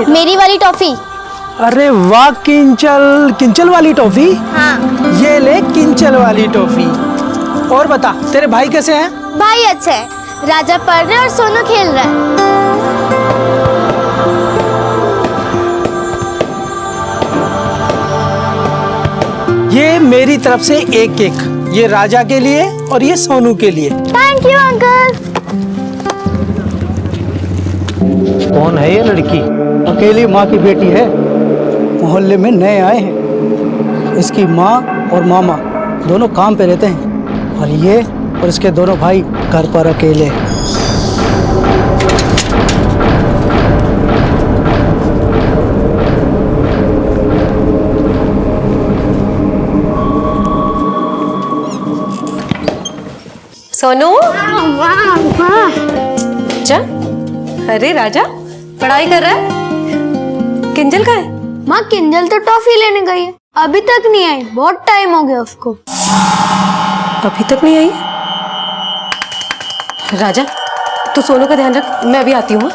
बेटा। मेरी वाली टॉफी। अरे वाह किंचल, किंचल वाली टॉफी। हाँ। ये ले किंचल वाली टॉफी। और बता तेरे भाई कैसे हैं? भाई अच्छे है, राजा पढ़ रहा है और सोनू खेल रहा है। ये मेरी तरफ से एक केक, ये राजा के लिए और ये सोनू के लिए। Thank you uncle. कौन है ये लड़की? अकेली माँ की बेटी है, मोहल्ले में नए आए हैं। इसकी माँ और मामा दोनों काम पे रहते हैं और ये और इसके दोनों भाई घर पर अकेले। सोनू, अच्छा, अरे राजा पढ़ाई कर रहा है? किंजल का है? माँ किंजल तो टॉफी लेने गई है, अभी तक नहीं आई, बहुत टाइम हो गया उसको। अभी तक नहीं आई? राजा तू सोनू का ध्यान रख, मैं अभी आती हूँ।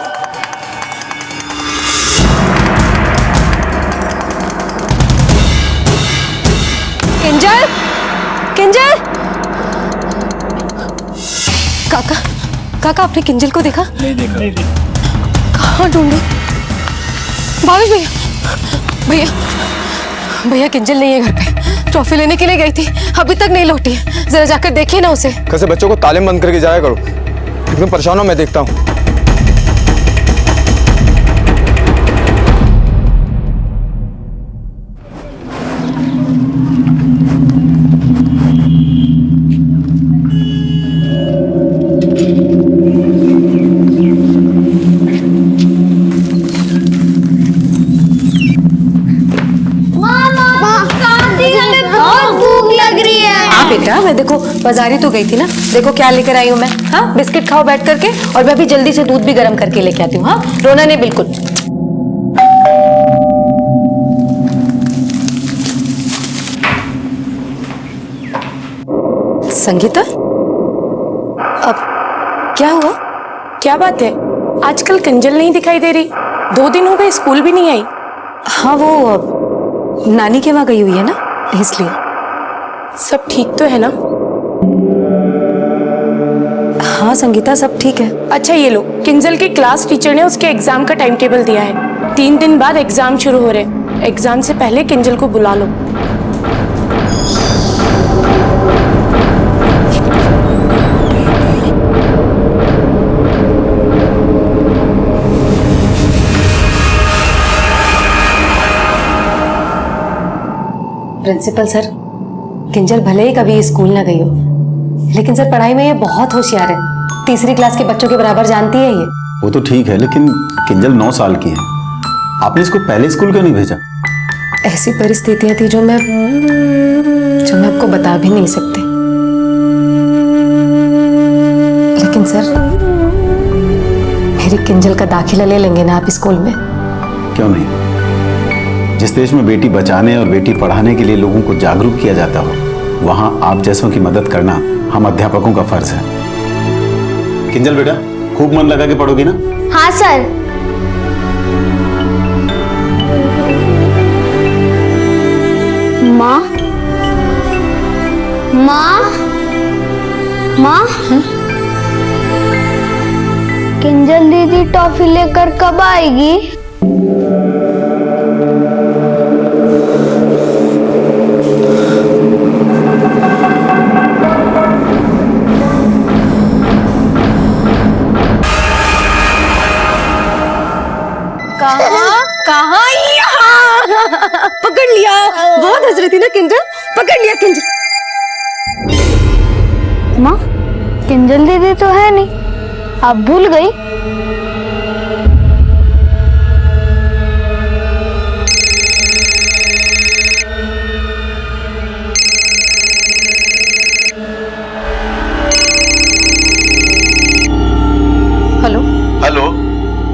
किंजल, किंजल, काका, काका आपने किंजल को देखा? नहीं देखा। कहाँ ढूंढूं? भावेश भैया, भैया, भैया किंजल नहीं है घर पे, ट्रॉफी लेने के लिए गई थी, अभी तक नहीं लौटी है, जरा जाकर देखिए ना उसे। कैसे बच्चों को तालीम बंद करके जाया करो, एकदम परेशान हो, मैं देखता हूँ। बेटा मैं देखो बाजारी तो गई थी ना, देखो क्या लेकर आई हूँ मैं। हाँ बिस्किट खाओ बैठ करके, और मैं भी जल्दी से दूध भी गर्म करके लेके आती हूँ। हाँ रोना नहीं बिल्कुल। संगीता, अब क्या हुआ? क्या बात है, आजकल किंजल नहीं दिखाई दे रही, 2 दिन हो गए स्कूल भी नहीं आई। हाँ वो नानी के वहां गई हुई है ना, इसलिए। सब ठीक तो है ना? हाँ संगीता सब ठीक है। अच्छा ये लो, किंजल की क्लास टीचर ने उसके एग्जाम का टाइम टेबल दिया है, 3 दिन बाद एग्जाम शुरू हो रहे, एग्जाम से पहले किंजल को बुला लो। प्रिंसिपल सर, किंजल भले ही कभी स्कूल ना गई हो, लेकिन सर पढ़ाई में ये बहुत होशियार है, 3री क्लास के बच्चों के बराबर जानती है ये। वो तो ठीक है, लेकिन किंजल 9 साल की है, आपने इसको पहले स्कूल क्यों नहीं भेजा? ऐसी परिस्थितियां थी जो मैं आपको बता भी नहीं सकती। लेकिन सर मेरी किंजल का दाखिला ले लेंगे ना आप स्कूल में? क्यों नहीं? जिस देश में बेटी बचाने और बेटी पढ़ाने के लिए लोगों को जागरूक किया जाता हो, वहां आप जैसों की मदद करना हम अध्यापकों का फर्ज है। किंजल बेटा खूब मन लगा के पढ़ोगी ना? हाँ सर। माँ, माँ, माँ, किंजल दीदी टॉफी लेकर कब आएगी? कहाँ? पकड़ लिया, बहुत हंस रही थी ना किंजल, पकड़ लिया किंजल। माँ किंजल दीदी तो है नहीं, आप भूल गई? हेलो हेलो,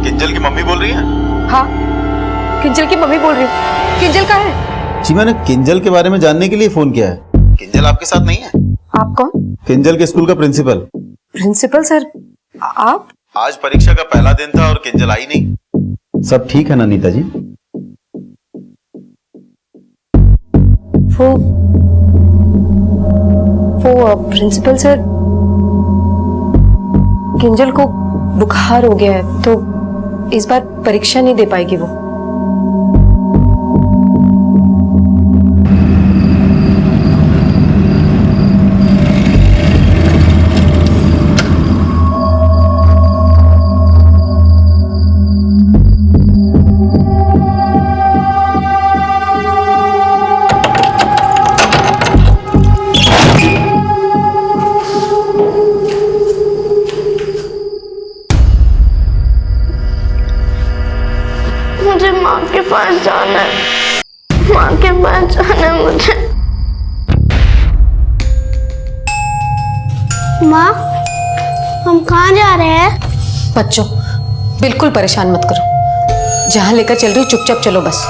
किंजल की मम्मी बोल रही हैं? हाँ किंजल की मम्मी बोल रही हूँ। किंजल कहाँ है? जी मैंने किंजल के बारे में जानने के लिए फोन किया है। किंजल आपके साथ नहीं है? आप कौन? किंजल के स्कूल का प्रिंसिपल। प्रिंसिपल सर आप? आज परीक्षा का पहला दिन था और किंजल आई नहीं। सब ठीक है ना नीता जी? वो प्रिंसिपल सर, किंजल को बुखार हो गया है तो इस बार परीक्षा नहीं दे पाएगी वो। मुझे माँ के पास जाना है, माँ के पास जाना है मुझे। माँ, हम कहाँ जा रहे हैं? बच्चों, बिल्कुल परेशान मत करो। जहां लेकर चल रही चुपचाप चलो बस।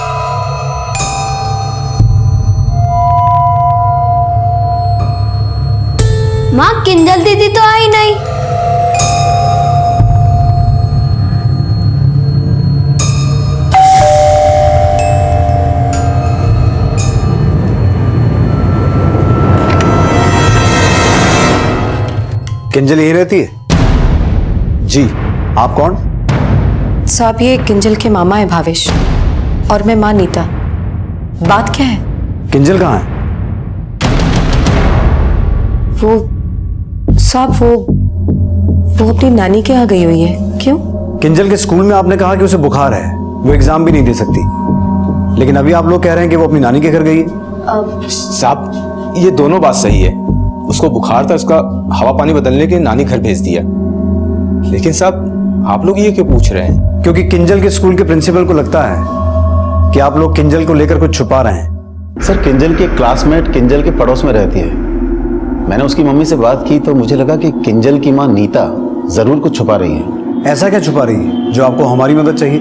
माँ, किंजल दीदी तो आई नहीं। किंजल यही रहती है? जी। आप कौन? साहब, ये किंजल के मामा है भावेश और मैं माँ नीता। बात क्या है? किंजल कहाँ है? वो साहब, वो अपनी नानी के यहाँ गई हुई है। क्यों? किंजल के स्कूल में आपने कहा कि उसे बुखार है, वो एग्जाम भी नहीं दे सकती, लेकिन अभी आप लोग कह रहे हैं कि वो अपनी नानी के घर गई है। साहब, ये दोनों बात सही है। उसको बुखार था, उसका हवा पानी बदलने के नानी घर भेज दिया। लेकिन साहब, आप लोग ये क्यों पूछ रहे हैं? क्योंकि किंजल के स्कूल के प्रिंसिपल को लगता है कि आप लोग किंजल को लेकर कुछ छुपा रहे हैं। सर, किंजल के क्लासमेट किंजल के पड़ोस में रहती है। मैंने उसकी मम्मी से बात की तो मुझे लगा कि किंजल की माँ नीता जरूर कुछ छुपा रही है। ऐसा क्या छुपा रही है जो आपको हमारी मदद चाहिए?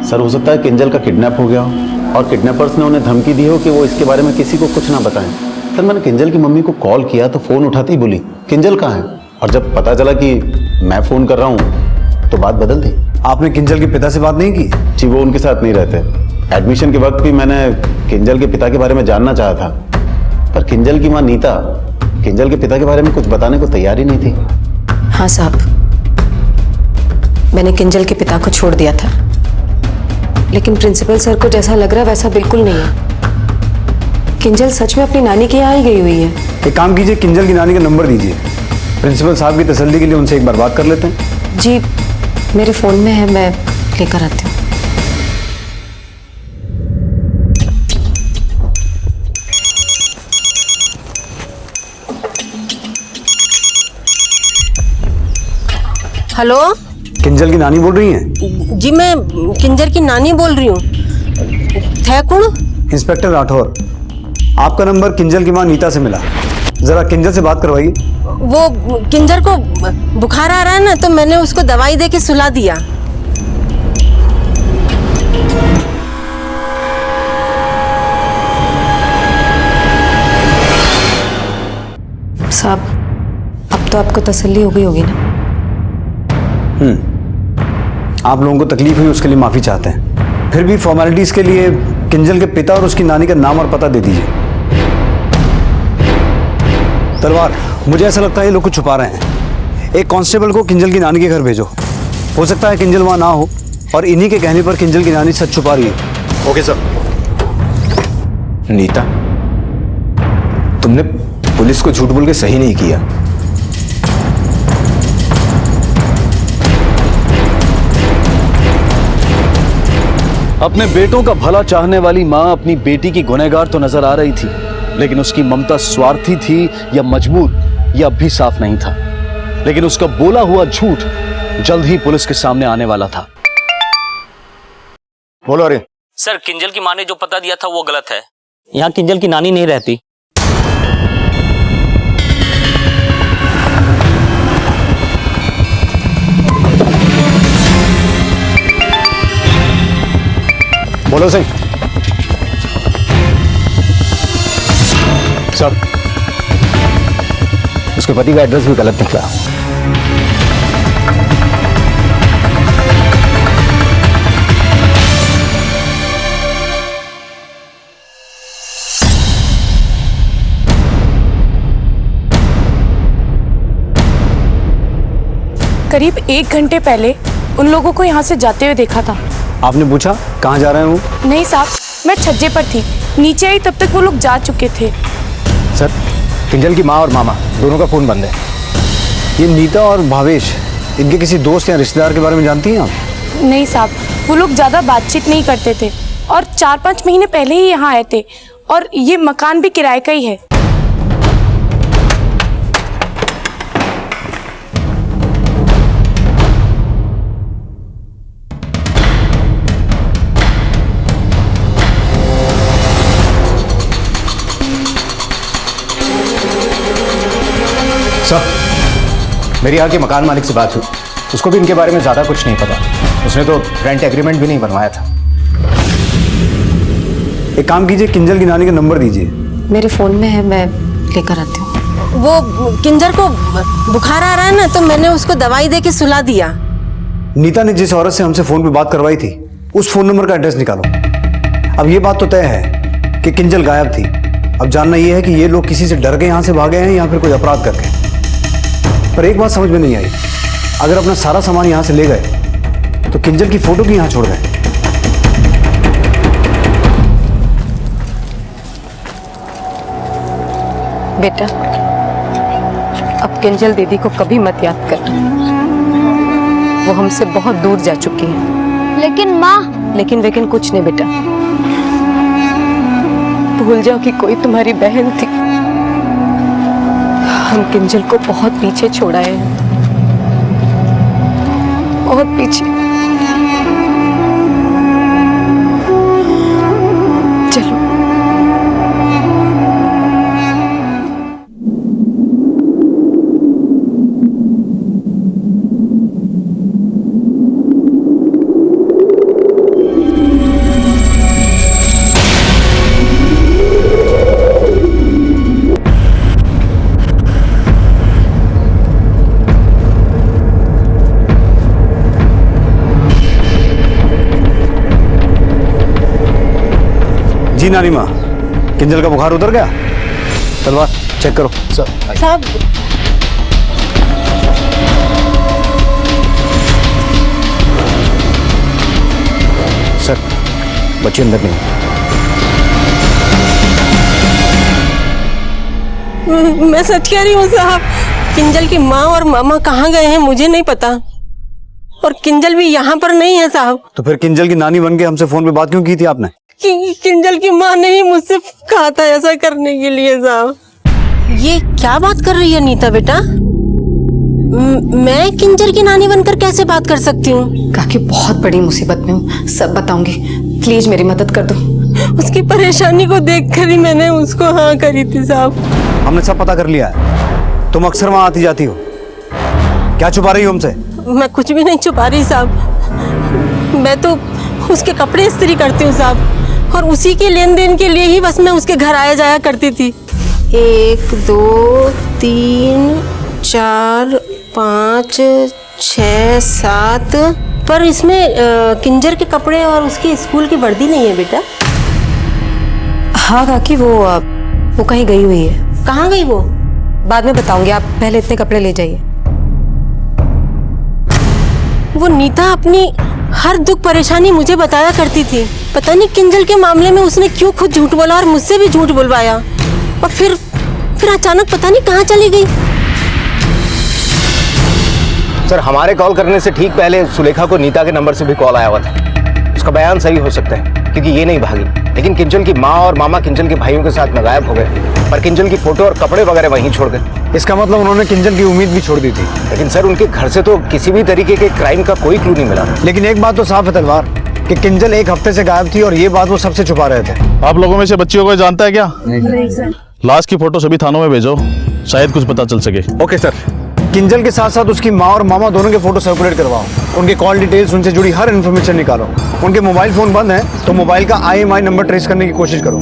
सर, हो सकता है किंजल का किडनैप हो गया हो और किडनैपर्स ने उन्हें धमकी दी हो कि वो इसके बारे में किसी को कुछ ना बताएं। सर, मैंने किंजल की मम्मी को कॉल किया तो फोन उठाती ही बोली किंजल कहाँ है, और जब पता चला कि मैं फोन कर रहा हूँ तो बात बदल दी। आपने किंजल के पिता से बात नहीं की? जी, वो उनके साथ नहीं रहते। एडमिशन के वक्त भी मैंने किंजल के पिता के बारे में जानना चाहा था, पर किंजल की माँ नीता किंजल के पिता के बारे में कुछ बताने को तैयार ही नहीं थी। हाँ साहब, मैंने किंजल के पिता को छोड़ दिया था, लेकिन प्रिंसिपल सर को जैसा लग रहा है वैसा बिल्कुल नहीं है। किंजल सच में अपनी नानी के यहाँ ही गई हुई है। एक काम कीजिए, किंजल की नानी का नंबर दीजिए, प्रिंसिपल साहब की तसल्ली के लिए उनसे एक बार बात कर लेते हैं। जी, मेरे फोन में है, मैं लेकर आती हूँ। हेलो, किंजल की नानी बोल रही हैं? जी मैं किंजल की नानी बोल रही हूँ। थे कौन? इंस्पेक्टर राठौर। आपका नंबर किंजल की माँ नीता से मिला, जरा किंजल से बात करवाइए। वो किंजल को बुखार आ रहा है ना, तो मैंने उसको दवाई दे के सुला दिया। साहब, अब तो आपको तसल्ली हो गई होगी ना? आप लोगों को तकलीफ हुई उसके लिए माफी चाहते हैं। फिर भी फॉर्मेलिटीज के लिए किंजल के पिता और उसकी नानी का नाम और पता दे दीजिए। तलवार, मुझे ऐसा लगता है ये लोग कुछ छुपा रहे हैं। एक कांस्टेबल को किंजल की नानी के घर भेजो। हो सकता है किंजल वहां ना हो और इन्हीं के कहने पर किंजल की नानी सच छुपा रही है। Okay sir. नीता, तुमने पुलिस को झूठ बोल के सही नहीं किया। अपने बेटों का भला चाहने वाली माँ अपनी बेटी की गुनहगार तो नजर आ रही थी, लेकिन उसकी ममता स्वार्थी थी या मजबूर, यह अब भी साफ नहीं था। लेकिन उसका बोला हुआ झूठ जल्द ही पुलिस के सामने आने वाला था। बोलो। अरे सर, किंजल की माँ ने जो पता दिया था वो गलत है। यहाँ किंजल की नानी नहीं रहती। बोलो सिंह। सर, उसके पति का एड्रेस भी गलत निकला। करीब 1 घंटे पहले उन लोगों को यहाँ से जाते हुए देखा था। आपने पूछा कहाँ जा रहे हैं वो? नहीं साहब, मैं छज्जे पर थी, नीचे आई तब तक वो लोग जा चुके थे। सर, किंजल की माँ और मामा दोनों का फ़ोन बंद है। ये नीता और भावेश, इनके किसी दोस्त या रिश्तेदार के बारे में जानती हैं आप? नहीं साहब, वो लोग ज़्यादा बातचीत नहीं करते थे और 4-5 महीने पहले ही यहाँ आए थे और ये मकान भी किराए का ही है। सर, मेरी यहाँ के मकान मालिक से बात हुई, उसको भी इनके बारे में ज़्यादा कुछ नहीं पता। उसने तो रेंट एग्रीमेंट भी नहीं बनवाया था। एक काम कीजिए, किंजल की नानी का नंबर दीजिए। मेरे फ़ोन में है, मैं लेकर आती हूँ। वो किंजर को बुखार आ रहा है ना, तो मैंने उसको दवाई दे के सुला दिया। नीता ने जिस औरत से हमसे फ़ोन पे बात करवाई थी, उस फ़ोन नंबर का एड्रेस निकालो। अब ये बात तो तय है कि किंजल गायब थी। अब जानना ये है कि ये लोग किसी से डर के यहाँ से भागे हैं या फिर कोई अपराध करके। पर एक बात समझ में नहीं आई, अगर अपना सारा सामान यहाँ से ले गए तो किंजल की फोटो क्यों यहाँ छोड़ गए? बेटा, अब किंजल दीदी को कभी मत याद करना, वो हमसे बहुत दूर जा चुकी है। लेकिन माँ। लेकिन कुछ नहीं बेटा, भूल जाओ कि कोई तुम्हारी बहन थी। हम किंजल को बहुत पीछे छोड़ आए हैं, बहुत पीछे। चलो। जी नानी माँ, किंजल का बुखार उतर गया? तलवार चेक करो। साहब, सर, बच्चे अंदर नहीं। मैं सच कह रही हूँ साहब, किंजल की माँ और मामा कहाँ गए हैं मुझे नहीं पता, और किंजल भी यहाँ पर नहीं है साहब। तो फिर किंजल की नानी बन के हमसे फोन पे बात क्यों की थी आपने? किंजल की माँ ने ही मुझसे कहा था ऐसा करने के लिए साहब। ये क्या बात कर रही है नीता बेटा? मैं किंजल की नानी बनकर कैसे बात कर सकती हूँ? काकी बहुत बड़ी मुसीबत में हूँ, सब बताऊंगी, प्लीज मेरी मदद कर दो। उसकी परेशानी को देखकर ही मैंने उसको हाँ करी थी साहब। हमने सब पता कर लिया है, तुम अक्सर वहाँ आती जाती हो, क्या छुपा रही हो हमसे? मैं कुछ भी नहीं छुपा रही साहब, मैं तो उसके कपड़े इस्त्री करती हूँ साहब, और उसी के लेन देन के लिए ही बस मैं उसके घर आया जाया करती थी। 1 2 3 4 5 6 7 पर इसमें किंजर के कपड़े और उसकी स्कूल की वर्दी नहीं है बेटा। हाँ काकी, वो कहीं गई हुई है। कहाँ गई वो? बाद में बताऊंगी, आप पहले इतने कपड़े ले जाइए। वो नीता अपनी हर दुख परेशानी मुझे बताया करती थी, पता नहीं किंजल के मामले में उसने क्यों खुद झूठ बोला और मुझसे भी झूठ बुलवाया, और फिर अचानक पता नहीं कहाँ चली गई। सर, हमारे कॉल करने से ठीक पहले सुलेखा को नीता के नंबर से भी कॉल आया हुआ था। उसका बयान सही हो सकता है क्योंकि ये नहीं भागी, लेकिन किंजल की माँ और मामा किंजल के भाइयों के साथ में गायब हो गए, पर किंजल की फोटो और कपड़े वगैरह वहीं छोड़ गए। इसका मतलब उन्होंने किंजल की उम्मीद भी छोड़ दी थी। लेकिन सर, उनके घर से तो किसी भी तरीके के क्राइम का कोई क्लू नहीं मिला। लेकिन एक बात तो साफ है तलवार, कि किंजल 1 हफ्ते से गायब थी और ये बात वो सबसे छुपा रहे थे। आप लोगों में से बच्चियों को जानता है क्या? नहीं सर। लाश की फोटो सभी थानों में भेजो, शायद कुछ पता चल सके। Okay sir. किंजल के साथ साथ उसकी माँ और मामा दोनों के फोटो सर्कुलेट करवाओ, उनके कॉल डिटेल्स, उनसे जुड़ी हर इन्फॉर्मेशन निकालो। उनके मोबाइल फोन बंद है तो मोबाइल का IMI नंबर ट्रेस करने की कोशिश करो,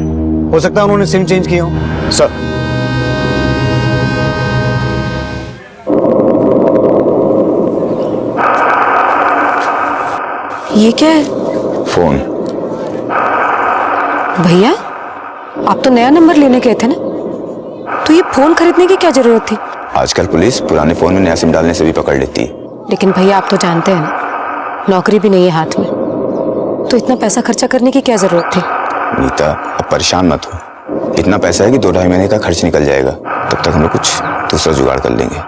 हो सकता है उन्होंने सिम चेंज किया हो। सर, ये क्या है? फोन। भैया, आप तो नया नंबर लेने गए थे ना, तो ये फोन खरीदने की क्या जरूरत थी? आजकल पुलिस पुराने फोन में नया सिम डालने से भी पकड़ लेती है। लेकिन भैया आप तो जानते हैं ना, नौकरी भी नहीं है हाथ में, तो इतना पैसा खर्चा करने की क्या जरूरत थी। नीता अब परेशान मत हो, इतना पैसा है कि 2-2.5 महीने का खर्च निकल जाएगा, तब तक हम लोग कुछ दूसरा जुगाड़ कर लेंगे।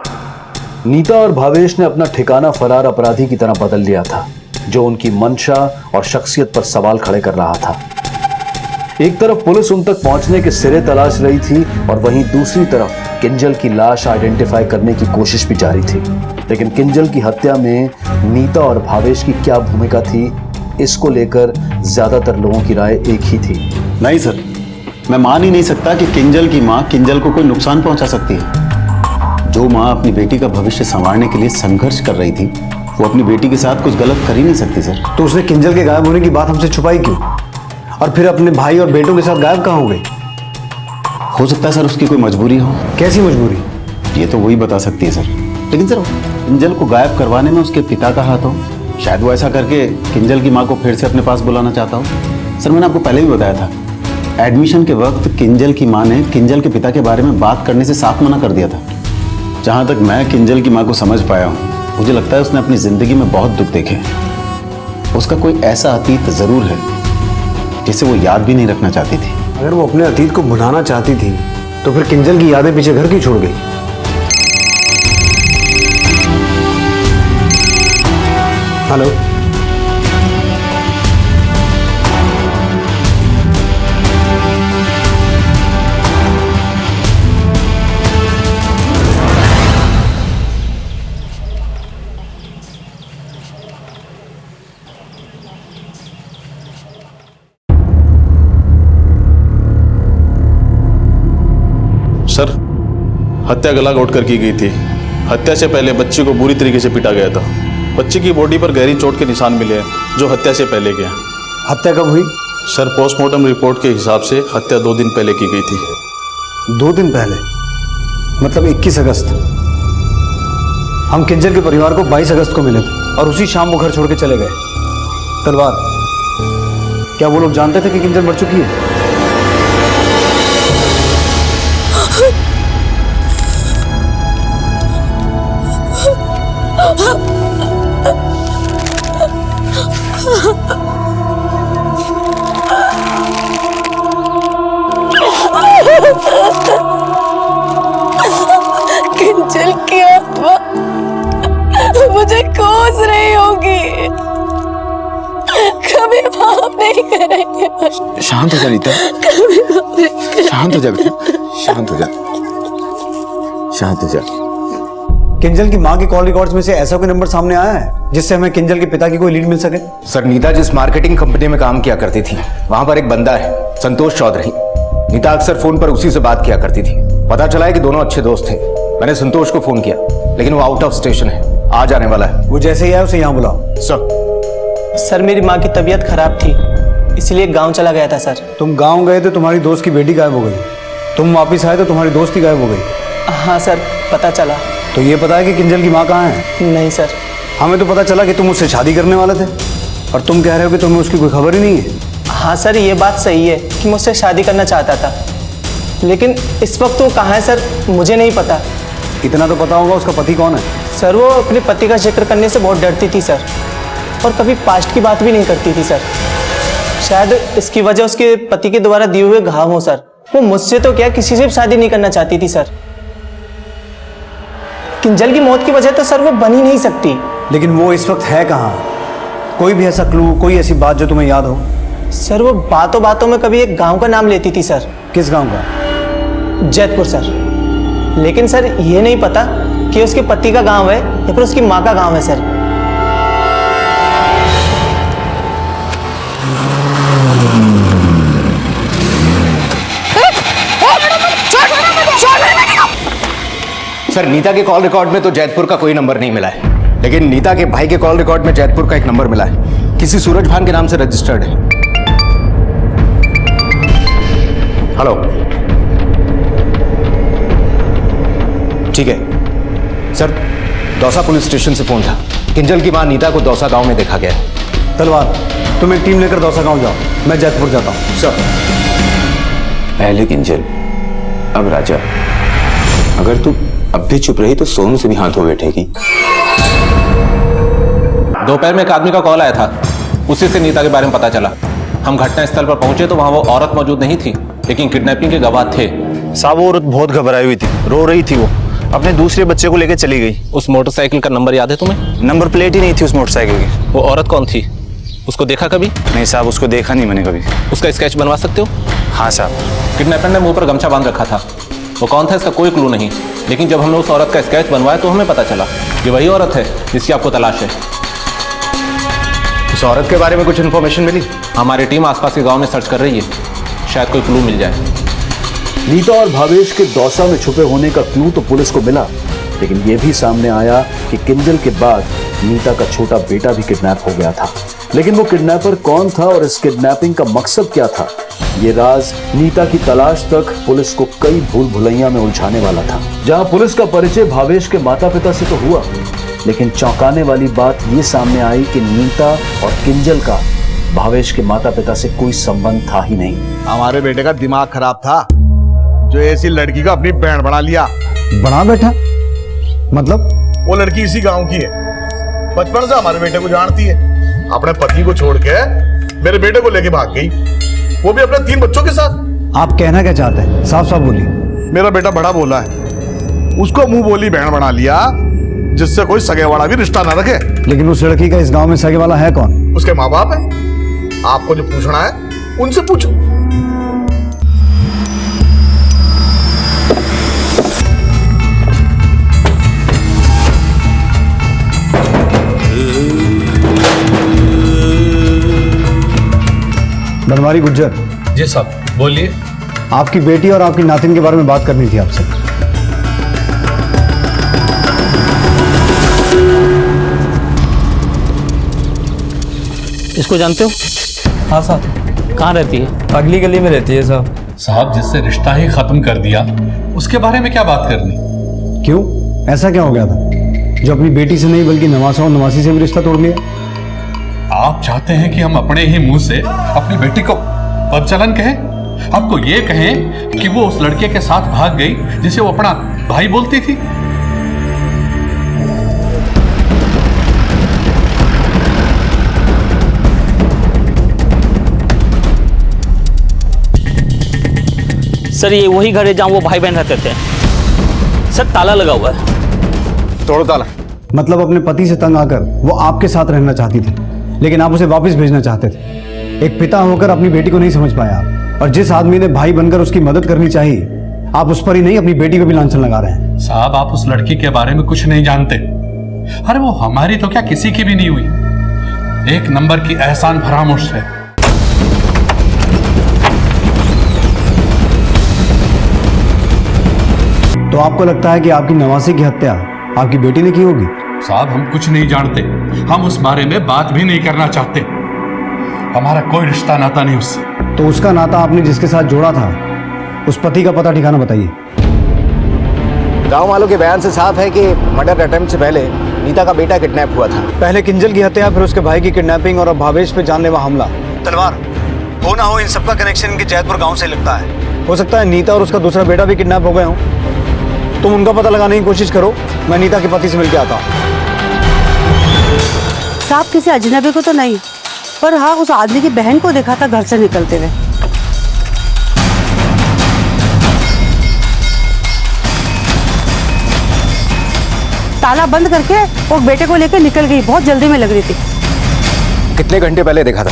नीता और भावेश ने अपना ठिकाना फरार अपराधी की तरह बदल लिया था, जो उनकी मंशा और शख्सियत पर सवाल खड़े कर रहा था। एक तरफ पुलिस उन तक पहुंचने के सिरे तलाश रही थी और वहीं दूसरी तरफ किंजल की लाश आइडेंटिफाई करने की कोशिश भी जारी थी। लेकिन किंजल की हत्या में नीता और भावेश की क्या भूमिका थी, इसको लेकर ज्यादातर लोगों की राय एक ही थी। नहीं सर, मैं मान ही नहीं सकता कि किंजल की माँ किंजल को कोई नुकसान पहुंचा सकती है। जो माँ अपनी बेटी का भविष्य संवारने के लिए संघर्ष कर रही थी, वो अपनी बेटी के साथ कुछ गलत कर ही नहीं सकती सर। तो उसने किंजल के गायब होने की बात हमसे छुपाई क्यों? और फिर अपने भाई और बेटों के साथ गायब कहाँ हो गई? हो सकता है सर उसकी कोई मजबूरी हो। कैसी मजबूरी? ये तो वही बता सकती है सर। लेकिन सर, किंजल को गायब करवाने में उसके पिता का हाथ हो, शायद वो ऐसा करके किंजल की माँ को फिर से अपने पास बुलाना चाहता हो। सर मैंने आपको पहले भी बताया था, एडमिशन के वक्त किंजल की माँ ने किंजल के पिता के बारे में बात करने से साफ मना कर दिया था। जहाँ तक मैं किंजल की माँ को समझ पाया हूँ, मुझे लगता है उसने अपनी जिंदगी में बहुत दुख देखे। उसका कोई ऐसा अतीत जरूर है जिसे वो याद भी नहीं रखना चाहती थी। अगर वो अपने अतीत को भुलाना चाहती थी तो फिर किंजल की यादें पीछे घर क्यों छोड़ गई? हेलो, सर, हत्या गला घोटकर की गई थी। हत्या से पहले बच्ची को बुरी तरीके से पीटा गया था। बच्ची की बॉडी पर गहरी चोट के निशान मिले हैं, जो हत्या से पहले के हैं। हत्या कब हुई? सर, पोस्टमार्टम रिपोर्ट के हिसाब से हत्या 2 दिन पहले की गई थी। 2 दिन पहले? मतलब 21 अगस्त। हम किंजल के परिवार को 22 अगस्त को मिले थे और उसी शाम वो घर छोड़ के चले गए। तलवार, क्या वो लोग जानते थे कि किंजल मर चुकी है? किंजल की आत्मा मुझे कोस रही होगी, कभी माफ नहीं करेंगे। शांत हो जा नीता, शांत हो जा बेटा, शांत हो जा, शांत हो जा। किंजल की माँ की कॉल रिकॉर्ड्स में से ऐसा कोई नंबर सामने आया है जिससे हमें किंजल के पिता की कोई लीड मिल सके? सर, नीता जिस मार्केटिंग कंपनी में काम किया करती थी, वहां पर एक बंदा है संतोष चौधरी। नीता अक्सर फोन पर उसी से बात किया करती थी। पता चला है कि दोनों अच्छे दोस्त थे। मैंने संतोष को फोन किया, लेकिन वो आउट ऑफ स्टेशन है, आज आने वाला है। वो जैसे ही आए उसे यहाँ बुलाओ। सर, मेरी माँ की तबीयत खराब थी, इसलिए गांव चला गया था सर। तुम गांव गए तो तुम्हारी दोस्त की बेटी गायब हो गई, तुम वापस आए तो तुम्हारी दोस्ती गायब हो गई। हाँ सर, पता चला। तो ये पता है कि किंजल की माँ कहाँ है? नहीं सर। हमें तो पता चला कि तुम उससे शादी करने वाले थे और तुम कह रहे हो कि तुम्हें उसकी कोई खबर ही नहीं है। हाँ सर, ये बात सही है कि मुझसे शादी करना चाहता था, लेकिन इस वक्त वो कहाँ है सर, मुझे नहीं पता। इतना तो पता होगा उसका पति कौन है? सर, वो अपने पति का जिक्र करने से बहुत डरती थी सर, और कभी पास्ट की बात भी नहीं करती थी सर। शायद इसकी वजह उसके पति के द्वारा दिए हुए घाव हो सर। वो मुझसे तो क्या, किसी से भी शादी नहीं करना चाहती थी सर। किंजल की मौत की वजह तो सर वो बन ही नहीं सकती। लेकिन वो इस वक्त है कहाँ? कोई भी ऐसा क्लू, कोई ऐसी बात जो तुम्हें याद हो? सर, वो बातों बातों में कभी एक गांव का नाम लेती थी सर। किस गांव का? जैतपुर सर। लेकिन सर ये नहीं पता कि उसके पति का गांव है या फिर उसकी माँ का गांव है सर। सर, नीता के कॉल रिकॉर्ड में तो जैतपुर का कोई नंबर नहीं मिला है, लेकिन नीता के भाई के कॉल रिकॉर्ड में जैतपुर का एक नंबर मिला है, किसी सूरज भान के नाम से रजिस्टर्ड है। हेलो, ठीक है सर, दौसा पुलिस स्टेशन से फोन था। किंजल की मां नीता को दौसा गांव में देखा गया है। तलवार, तुम एक टीम लेकर दौसा गांव जाओ, मैं जैतपुर जाता हूँ। सर। पहले किंजल, अब राजा। अगर तू अब भी चुप रही तो सोनू से भी हाथ हो बैठेगी। दोपहर में एक आदमी का कॉल आया था, उसी से नीता के बारे में पता चला। हम घटनास्थल पर पहुंचे तो वहां वो औरत मौजूद नहीं थी, लेकिन किडनैपिंग के गवाह थे। साहब वो औरत बहुत घबराई हुई थी, रो रही थी। वो अपने दूसरे बच्चे को लेकर चली गई। उस मोटरसाइकिल का नंबर याद है तुम्हें? नंबर प्लेट ही नहीं थी उस मोटरसाइकिल की। वो औरत कौन थी? उसको देखा कभी? नहीं साहब, उसको देखा नहीं मैंने कभी। उसका स्केच बनवा सकते हो? हाँ साहब। किडनैपर ने मुंह पर गमछा बांध रखा था। वो कौन था इसका कोई क्लू नहीं, लेकिन जब हमने उस औरत का स्केच बनवाया तो हमें पता चला ये वही औरत है जिसकी आपको तलाश है। उस औरत के बारे में कुछ इन्फॉर्मेशन मिली? हमारी टीम आसपास के गांव में सर्च कर रही है, शायद कोई क्लू मिल जाए। नीता और भावेश के दौसा में छुपे होने का क्लू तो पुलिस को मिला, लेकिन यह भी सामने आया कि किंजल के बाद नीता का छोटा बेटा भी किडनैप हो गया था। लेकिन वो किडनैपर कौन था और इस किडनैपिंग का मकसद क्या था, ये राज नीता की तलाश तक पुलिस को कई भूल भुलैया में उलझाने वाला था। जहां पुलिस का परिचय भावेश के माता पिता से तो हुआ, लेकिन चौंकाने वाली बात ये सामने आई कि नीता और किंजल का भावेश के माता पिता से कोई संबंध था ही नहीं। हमारे बेटे का दिमाग खराब था, जो ऐसी लड़की का अपनी बहन बना लिया। बना बैठा मतलब? वो लड़की इसी गांव की है, बचपन से हमारे बेटे को जानती है। अपने पति को छोड़ के मेरे बेटे को लेके भाग गई, वो भी अपने 3 बच्चों के साथ। आप कहना क्या चाहते हैं? साफ साफ बोलिए। मेरा बेटा बड़ा बोला है, उसको मुंह बोली बहन बना लिया, जिससे कोई सगे वाला भी रिश्ता ना रखे। लेकिन उस लड़की का इस गांव में सगे वाला है कौन? उसके माँ बाप है। आपको जो पूछना है उनसे पूछो। बनवारी गुज्जर जी साहब, बोलिए। आपकी बेटी और आपकी नातिन के बारे में बात करनी थी आपसे। इसको जानते हो? हाँ साहब। कहाँ रहती है? अगली गली में रहती है साहब। साहब, जिससे रिश्ता ही खत्म कर दिया, उसके बारे में क्या बात करनी? क्यों, ऐसा क्या हो गया था जो अपनी बेटी से नहीं बल्कि नवासा और नवासी से भी रिश्ता तोड़ लिया? आप चाहते हैं कि हम अपने ही मुंह से अपनी बेटी को बदचलन कहें? आपको ये कहें कि वो उस लड़के के साथ भाग गई जिसे वो अपना भाई बोलती थी? सर ये वही घर है जहाँ वो भाई बहन रहते थे। सर ताला लगा हुआ है। तोड़ो ताला। मतलब अपने पति से तंग आकर वो आपके साथ रहना चाहती थी, लेकिन आप उसे वापस भेजना चाहते थे। एक पिता होकर अपनी बेटी को नहीं समझ पाया आप, और जिस आदमी ने भाई बनकर उसकी मदद करनी चाहिए, आप उस पर ही नहीं अपनी बेटी को भी लांछन लगा रहे हैं। साहब, आप उस लड़की के बारे में कुछ नहीं जानते। अरे वो हमारी तो क्या किसी की भी नहीं हुई, एक नंबर की एहसान फरामोश है। तो आपको लगता है कि आपकी नवासी की हत्या आपकी बेटी ने की होगी? साहब, हम कुछ नहीं जानते, हम उस बारे में बात भी नहीं करना चाहते। हमारा कोई रिश्ता नाता नहीं उससे। तो उसका नाता आपने जिसके साथ जोड़ा था, उस पति का पता ठिकाना बताइए। गांव वालों के बयान से साफ है कि मर्डर अटेम्प्ट से पहले नीता का बेटा किडनैप हुआ था। पहले किंजल की हत्या, फिर उसके भाई की किडनैपिंग और अब भावेश पे जानलेवा हमला। तलवार हो ना हो, इन सबका कनेक्शन इनके जैतपुर गांव से लगता है। हो सकता है नीता और उसका दूसरा बेटा भी किडनैप हो गए हों। तुम उनका पता लगाने की कोशिश करो, मैं नीता के पति से मिलकर आता हूँ। साहब, किसी अजनबी को तो नहीं, पर हाँ उस आदमी की बहन को देखा था घर से निकलते हुए। ताला बंद करके वो बेटे को लेकर निकल गई, बहुत जल्दी में लग रही थी। कितने घंटे पहले देखा था?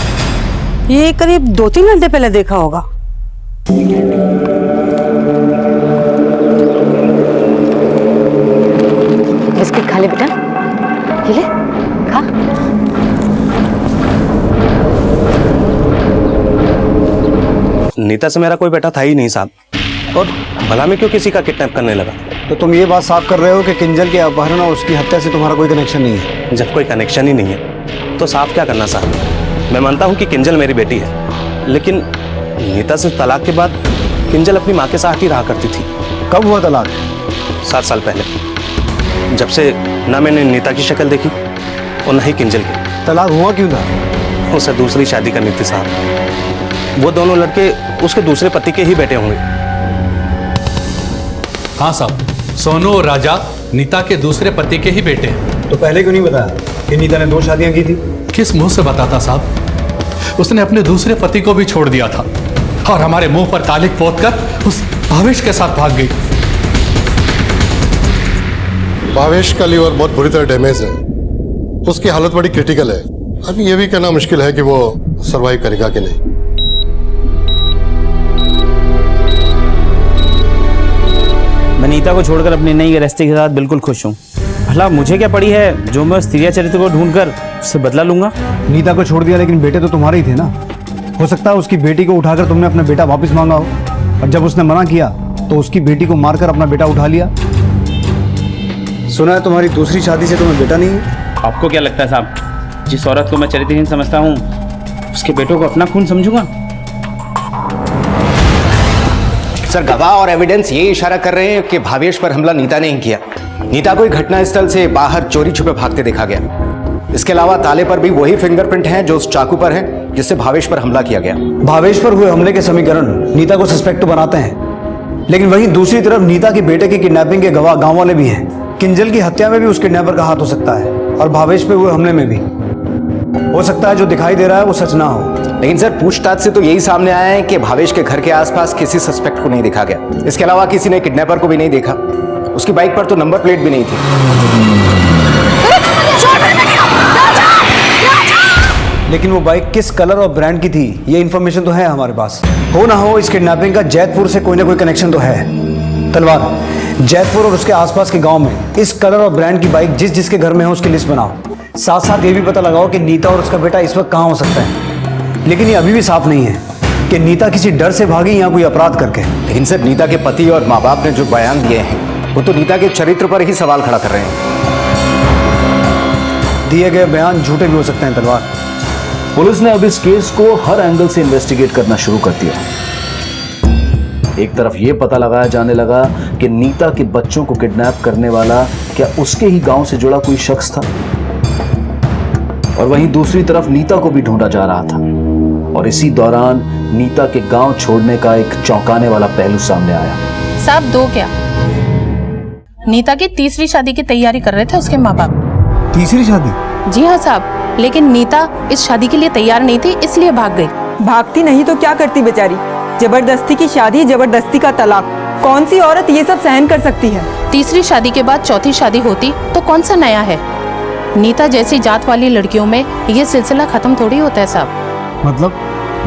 ये करीब 2-3 घंटे पहले देखा होगा। बिस्किट खा ले बेटा, ये ले खा। नीता से मेरा कोई बेटा था ही नहीं साहब, और भला में क्यों किसी का किडनैप करने लगा? तो तुम ये बात साफ कर रहे हो कि किंजल के अपहरण और उसकी हत्या से तुम्हारा कोई कनेक्शन नहीं है? जब कोई कनेक्शन ही नहीं है तो साफ क्या करना साहब? मैं मानता हूँ कि किंजल मेरी बेटी है, लेकिन नीता से तलाक के बाद किंजल अपनी माँ के साथ ही रहा करती थी। कब हुआ तलाक? 7 साल पहले, जब से ना मैंने नीता की शक्ल देखी और ना ही किंजल की। तलाक हुआ क्यों था? उसे दूसरी शादी करनी थी साहब। वो दोनों लड़के उसके दूसरे पति के ही बेटे होंगे। हाँ साहब, सोनू और राजा नीता के दूसरे पति के ही बेटे हैं। तो पहले क्यों नहीं बताया? कि नीता ने 2 शादियां की थी? किस मुंह से बताता साहब? उसने अपने दूसरे पति को भी छोड़ दिया था और हमारे मुंह पर तालिक पोतकर उस भावेश के साथ भाग गई। भावेश का लीवर बहुत बुरी तरह डैमेज है, उसकी हालत बड़ी क्रिटिकल है। अभी ये भी कहना मुश्किल है कि वो सरवाइव करेगा कि नहीं। मैं नीता को छोड़कर अपनी नई गृहस्थी के साथ बिल्कुल खुश हूँ। भला मुझे क्या पड़ी है जो मैं उस स्त्रीय चरित्र को ढूंढकर उससे बदला लूंगा। नीता को छोड़ दिया लेकिन बेटे तो तुम्हारे ही थे ना। हो सकता है उसकी बेटी को उठाकर तुमने अपना बेटा वापस मांगा हो, और जब उसने मना किया तो उसकी बेटी को मारकर अपना बेटा उठा लिया। सुना है तुम्हारी दूसरी शादी से तुम्हें बेटा नहीं है। आपको क्या लगता है साहब, जिस औरत को मैं चरित्रहीन समझता हूँ उसके बेटों को अपना खून समझूंगा? सर, गवाह और एविडेंस ये इशारा कर रहे हैं कि भावेश पर हमला नीता ने ही किया। नीता को घटनास्थल से बाहर चोरी छुपे भागते देखा गया। इसके अलावा ताले पर भी वही फिंगरप्रिंट हैं जो उस चाकू पर हैं जिससे भावेश पर हमला किया गया। भावेश पर हुए हमले के समीकरण नीता को सस्पेक्ट तो बनाते हैं, लेकिन वहीं दूसरी तरफ नीता की बेटे की किडनैपिंग के गवाह गांव वाले भी हैं। किंजल की हत्या में भी उस किडनैपर का हाथ हो सकता है और भावेश पे हुए हमले में भी। हो सकता है जो दिखाई दे रहा है वो सच ना हो। लेकिन सर, पूछताछ से तो यही सामने आया है कि भावेश के घर के आसपास किसी सस्पेक्ट को नहीं देखा गया। इसके अलावा किसी ने किडनैपर को भी नहीं देखा। उसकी बाइक पर तो नंबर प्लेट भी नहीं थी। लेकिन वो बाइक किस कलर और ब्रांड की थी ये इन्फॉर्मेशन तो है हमारे पास। हो ना हो इस किडनैपिंग का जैतपुर से कोई ना कोई कनेक्शन तो है। तलवार, जैतपुर और उसके आसपास के गांव में इस कलर और ब्रांड की बाइक जिस जिसके घर में है उसकी लिस्ट बनाओ। साथ साथ ये भी पता लगाओ कि नीता और उसका बेटा इस वक्त कहाँ हो सकता है। लेकिन ये अभी भी साफ नहीं है कि नीता किसी डर से भागी या कोई अपराध करके। लेकिन सर, नीता के पति और माँ बाप ने जो बयान दिए हैं वो तो नीता के चरित्र पर ही सवाल खड़ा कर रहे हैं। दिए गए बयान झूठे भी हो सकते हैं। तलवार, पुलिस ने अब इस केस को हर एंगल से इन्वेस्टिगेट करना शुरू कर दिया। एक तरफ यह पता लगाया जाने लगा कि नीता के बच्चों को किडनैप करने वाला क्या उसके ही गांव से जुड़ा कोई शख्स था, और वहीं दूसरी तरफ नीता को भी ढूंढा जा रहा था। और इसी दौरान नीता के गांव छोड़ने का एक चौंकाने वाला पहलू सामने आया। साहब, 2 क्या, नीता की तीसरी शादी की तैयारी कर रहे थे उसके माँ बाप। तीसरी शादी? जी हाँ साहब, लेकिन नीता इस शादी के लिए तैयार नहीं थी, इसलिए भाग गई। भागती नहीं तो क्या करती बेचारी? जबरदस्ती की शादी, जबरदस्ती का तलाक। कौन सी औरत ये सब सहन कर सकती है? तीसरी शादी के बाद चौथी शादी होती तो कौन सा नया है? नीता जैसी जात वाली लड़कियों में ये सिलसिला खत्म थोड़ी होता है साहब।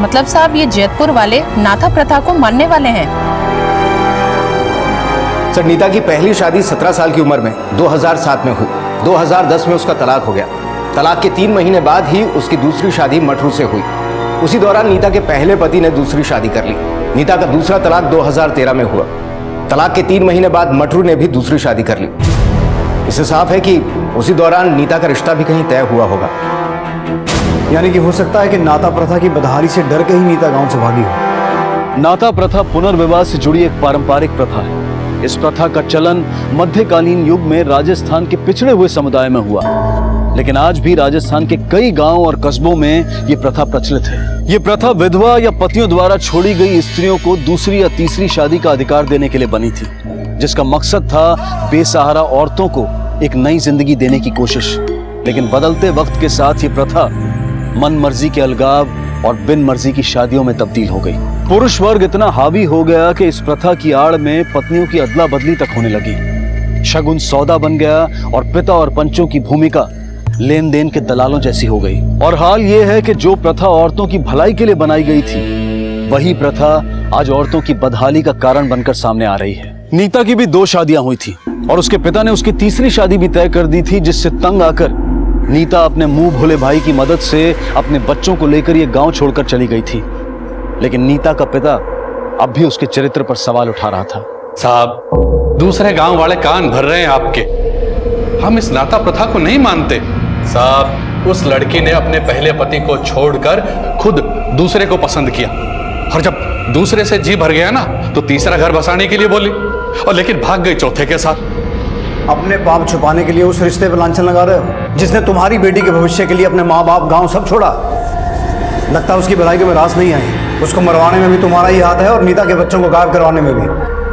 मतलब साहब, ये जैतपुर वाले नाथा प्रथा को मानने वाले हैं। सर, नीता की पहली शादी 17 साल की उम्र में 2007 में हुई। 2010 में उसका तलाक हो गया। तलाक के 3 महीने बाद ही उसकी दूसरी शादी मठरू से हुई। उसी दौरान नीता के पहले पति ने दूसरी शादी कर ली। नीता का दूसरा तलाक 2013 में हुआ। तलाक के 3 महीने बाद मठरू ने भी दूसरी शादी कर ली। इससे साफ है कि उसी दौरान नीता का रिश्ता भी कहीं तय हुआ होगा। यानी कि हो सकता है कि नाता प्रथा की बदहाली से डर के ही नीता गांव से भागी हो। नाता प्रथा पुनर्विवाह से जुड़ी एक पारंपरिक प्रथा है। इस प्रथा का चलन मध्यकालीन युग में राजस्थान के पिछड़े हुए समुदाय में हुआ, लेकिन आज भी राजस्थान के कई गांव और कस्बों में ये प्रथा प्रचलित है। ये प्रथा विधवा या पतियों द्वारा छोड़ी गई स्त्रियों को दूसरी या तीसरी शादी का अधिकार देने के लिए बनी थी, जिसका मकसद था बेसहारा औरतों को एक नई जिंदगी देने की कोशिश। लेकिन बदलते वक्त के साथ ये प्रथा मन मर्जी के अलगाव और बिन मर्जी की शादियों में तब्दील हो गई। पुरुष वर्ग इतना हावी हो गया कि इस प्रथा की आड़ में पत्नियों की अदला बदली तक होने लगी। शगुन सौदा बन गया और पिता और पंचों की भूमिका लेन देन के दलालों जैसी हो गई। और हाल ये है कि जो प्रथा औरतों की भलाई के लिए बनाई गई थी, वही प्रथा आज औरतों की बदहाली का कारण बनकर सामने आ रही है। नीता की भी 2 शादियां हुई थी और उसके पिता ने उसकी तीसरी शादी भी तय कर दी थी, जिससे तंग आकर नीता अपने मुंह भोले भाई की मदद से अपने बच्चों को लेकर ये गांव छोड़कर चली गई थी। लेकिन नीता का पिता अब भी उसके चरित्र पर सवाल उठा रहा था। साहब, दूसरे गांव वाले कान भर रहे हैं आपके। हम इस नाता प्रथा को नहीं मानते। साहब, उस लड़की ने अपने पहले पति को छोड़कर खुद दूसरे को पसंद किया, और जब दूसरे से जी भर गया ना तो तीसरा घर बसाने के लिए बोली, और लेकिन भाग गई चौथे के साथ। अपने पाप छुपाने के लिए उस रिश्ते पर लांछन लगा रहे हो जिसने तुम्हारी बेटी के भविष्य के लिए अपने माँ बाप गांव सब छोड़ा। लगता है उसकी भलाई के में रास नहीं आई। उसको मरवाने में भी तुम्हारा ही हाथ है और नीता के बच्चों को गायब करवाने में भी।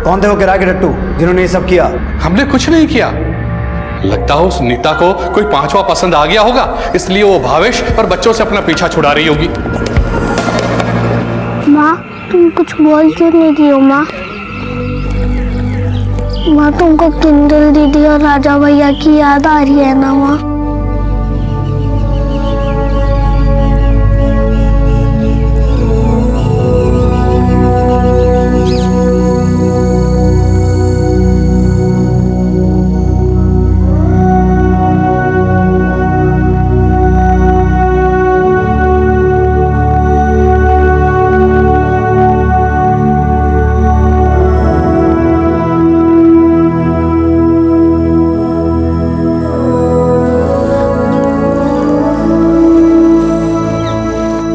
कौन थे वो किराए के डट्टू जिन्होंने ये सब किया? हमने कुछ नहीं किया। लगता है उस नीता को कोई पांचवा पसंद आ गया होगा, इसलिए वो भावेश और बच्चों से अपना पीछा छुड़ा रही होगी। माँ तुम कुछ बोल क्यों नहीं रही हो माँ? माँ तुमको किंजल दीदी और राजा भैया की याद आ रही है ना माँ?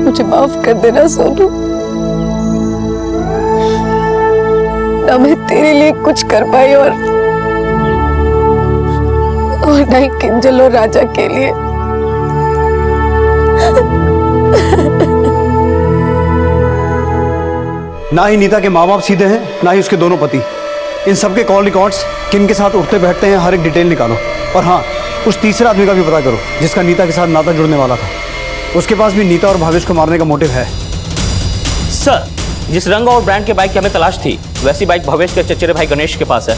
मुझे माफ कर देना सोनू, ना मैं तेरे लिए कुछ कर पाई और ना ही किंजल और राजा के लिए। ना ही नीता के माँ बाप सीधे हैं, ना ही उसके दोनों पति। इन सबके कॉल रिकॉर्ड्स, किन के साथ उठते बैठते हैं, हर एक डिटेल निकालो। और हाँ, उस तीसरे आदमी का भी पता करो जिसका नीता के साथ नाता जुड़ने वाला था। उसके पास भी नीता और भावेश को मारने का मोटिव है। सर, जिस रंग और ब्रांड के बाइक की हमें तलाश थी, वैसी बाइक भवेश के चचेरे भाई गणेश के पास है।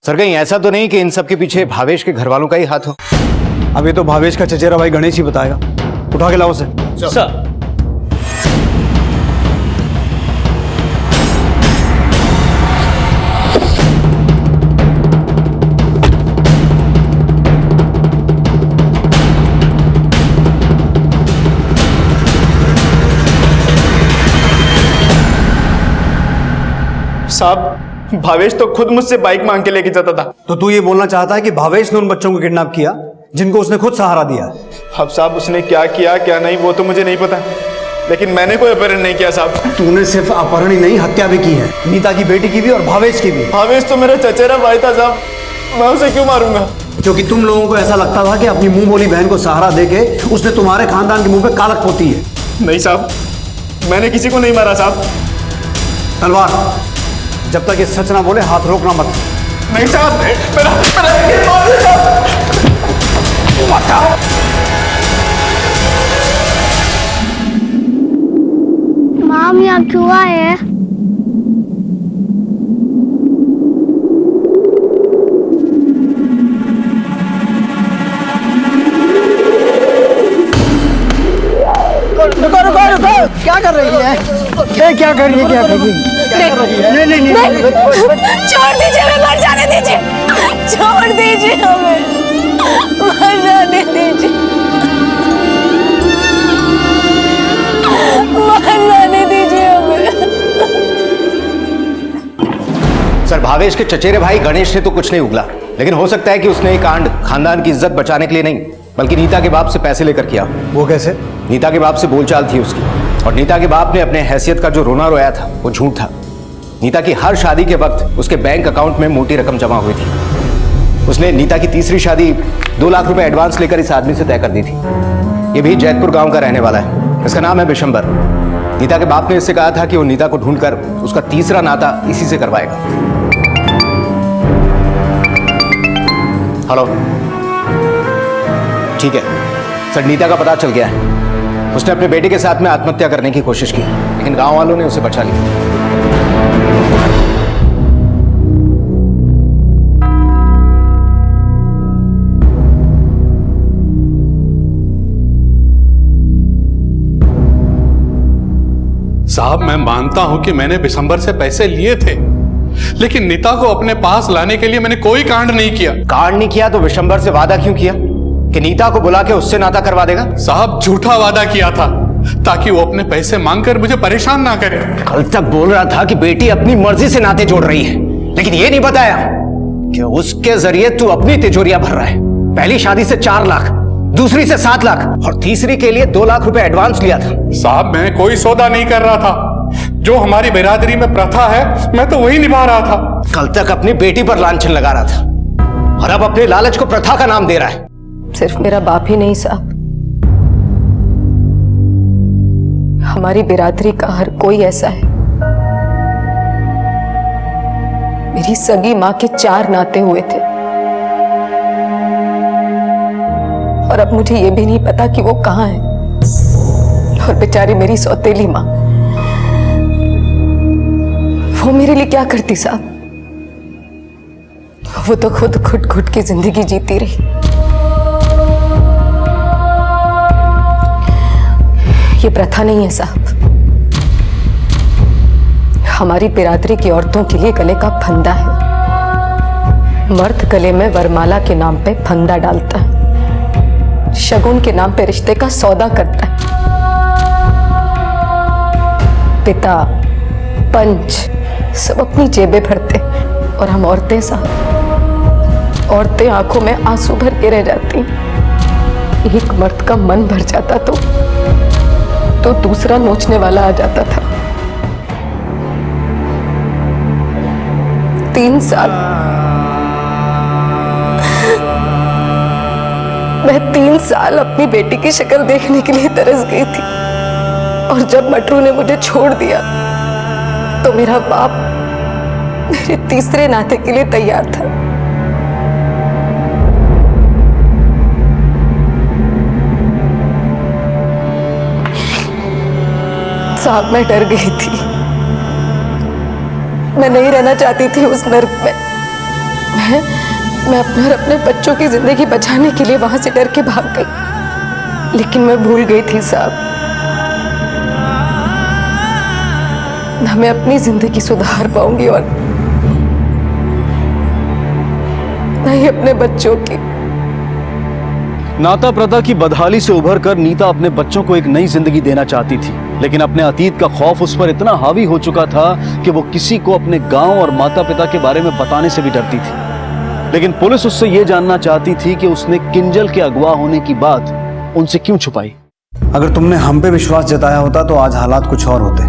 सर कहीं ऐसा तो नहीं कि इन सब के पीछे भावेश के घर वालों का ही हाथ हो? अब ये तो भावेश का चचेरा भाई गणेश ही बताएगा। उठा के लाओ उसे। सर, साहब, भावेश तो खुद मुझसे बाइक मांग के लेके जाता था। तो तू ये बोलना चाहता है कि भावेश ने उन बच्चों को किडनैप किया जिनको उसने खुद सहारा दिया? अब साहब उसने क्या किया क्या नहीं वो तो मुझे नहीं पता, लेकिन मैंने कोई अपहरण नहीं किया साहब। तूने सिर्फ अपहरण ही नहीं, हत्या भी की है, नीता की बेटी की भी और भावेश की भी। भावेश तो मेरा चचेरा भाई था साहब, मैं उसे क्यों मारूंगा? क्योंकि तुम लोगों को ऐसा लगता था कि अपनी मुंह बोली बहन को सहारा देके उसने तुम्हारे खानदान के मुंह पे कालक पोती है। नहीं साहब, मैंने किसी को नहीं मारा साहब। तलवार, जब तक ये सच ना बोले हाथ रोकना मत। नहीं साहब, मेरा माम यहाँ क्यों आए हैं? रुको रुको रुको, क्या कर रही है? क्या कर रही है? क्या कर रही है? नहीं नहीं नहीं, छोड़ दीजिए, हमें मर जाने दीजिए, छोड़ दीजिए, हमें मर जाने दीजिए, मर जाने दीजिए हमें। सर भावेश के चचेरे भाई गणेश ने तो कुछ नहीं उगला, लेकिन हो सकता है कि उसने ये कांड खानदान की इज्जत बचाने के लिए नहीं बल्कि नीता के बाप से पैसे लेकर किया। वो कैसे? नीता के बाप से बोलचाल थी उसकी, और नीता के बाप ने अपने हैसियत का जो रोना रोया था वो झूठ था। नीता की हर शादी के वक्त उसके बैंक अकाउंट में मोटी रकम जमा हुई थी। उसने नीता की तीसरी शादी 2 लाख रुपए एडवांस लेकर इस आदमी से तय कर दी थी। ये भी जैतपुर गांव का रहने वाला है, इसका नाम है बिशंबर। नीता के बाप ने इससे कहा था कि वो नीता को ढूंढकर उसका तीसरा नाता इसी से करवाएगा। हेलो, ठीक है सर, नीता का पता चल गया है। उसने अपने बेटे के साथ में आत्महत्या करने की कोशिश की, लेकिन गांव वालों ने उसे बचा लिया। साहब मैं मानता हूं कि मैंने बिशंबर से पैसे लिए थे, लेकिन नीता को अपने पास लाने के लिए मैंने कोई कांड नहीं किया। कांड नहीं किया तो बिशंबर से वादा क्यों किया कि नीता को बुला के उससे नाता करवा देगा? साहब झूठा वादा किया था ताकि वो अपने पैसे मांगकर मुझे परेशान ना करे। कल तक बोल रहा था कि बेटी अपनी मर्जी से नाते जोड़ रही है, लेकिन ये नहीं बताया कि उसके जरिए तू अपनी तिजोरियां भर रहा है। पहली शादी से 4 लाख, दूसरी से 7 लाख और तीसरी के लिए 2 लाख रुपए एडवांस लिया था। साहब मैं कोई सौदा नहीं कर रहा था, जो हमारी बिरादरी में प्रथा है मैं तो वही निभा रहा था। कल तक अपनी बेटी पर लांछन लगा रहा था और अब अपने लालच को प्रथा का नाम दे रहा है। सिर्फ मेरा बाप ही नहीं साहब, हमारी बिरादरी का हर कोई ऐसा है। मेरी सगी माँ के 4 नाते हुए थे और अब मुझे ये भी नहीं पता कि वो कहाँ है। और बेचारी मेरी सौतेली माँ, वो मेरे लिए क्या करती साहब? वो तो खुद घुट घुट की जिंदगी जीती रही। ये प्रथा नहीं है साहब। हमारी बिरादरी की औरतों के लिए गले का फंदा है। मर्द गले में वरमाला के नाम पे फंदा डालता है, शगुन के नाम पे रिश्ते का सौदा करता है। पिता, पंच सब अपनी जेबें भरते और हम औरतें साहब, औरतें आंखों में आंसू भर के रह जाती। एक मर्द का मन भर जाता तो दूसरा नोचने वाला आ जाता था। 3 साल मैं 3 साल अपनी बेटी की शक्ल देखने के लिए तरस गई थी। और जब मटरू ने मुझे छोड़ दिया तो मेरा बाप मेरे तीसरे नाते के लिए तैयार था। साहब मैं डर गई थी। मैं नहीं रहना चाहती थी उस नर्क में। मैं अपने और अपने बच्चों की जिंदगी बचाने के लिए वहां से डर के भाग गई। लेकिन मैं भूल गई थी साहब, ना मैं अपनी जिंदगी सुधार पाऊंगी और ना ही अपने बच्चों की। नाता प्रथा की बदहाली से उभरकर नीता अपने बच्चों को एक नई जिंदगी देना चाहती थी, लेकिन अपने अतीत का खौफ उस पर इतना हावी हो चुका था कि वो किसी को अपने गांव और माता पिता के बारे में बताने से भी डरती थी। लेकिन पुलिस उससे ये जानना चाहती थी कि उसने किंजल के अगवा होने की बात उनसे क्यों छुपाई। अगर तुमने हम पे विश्वास जताया होता तो आज हालात कुछ और होते,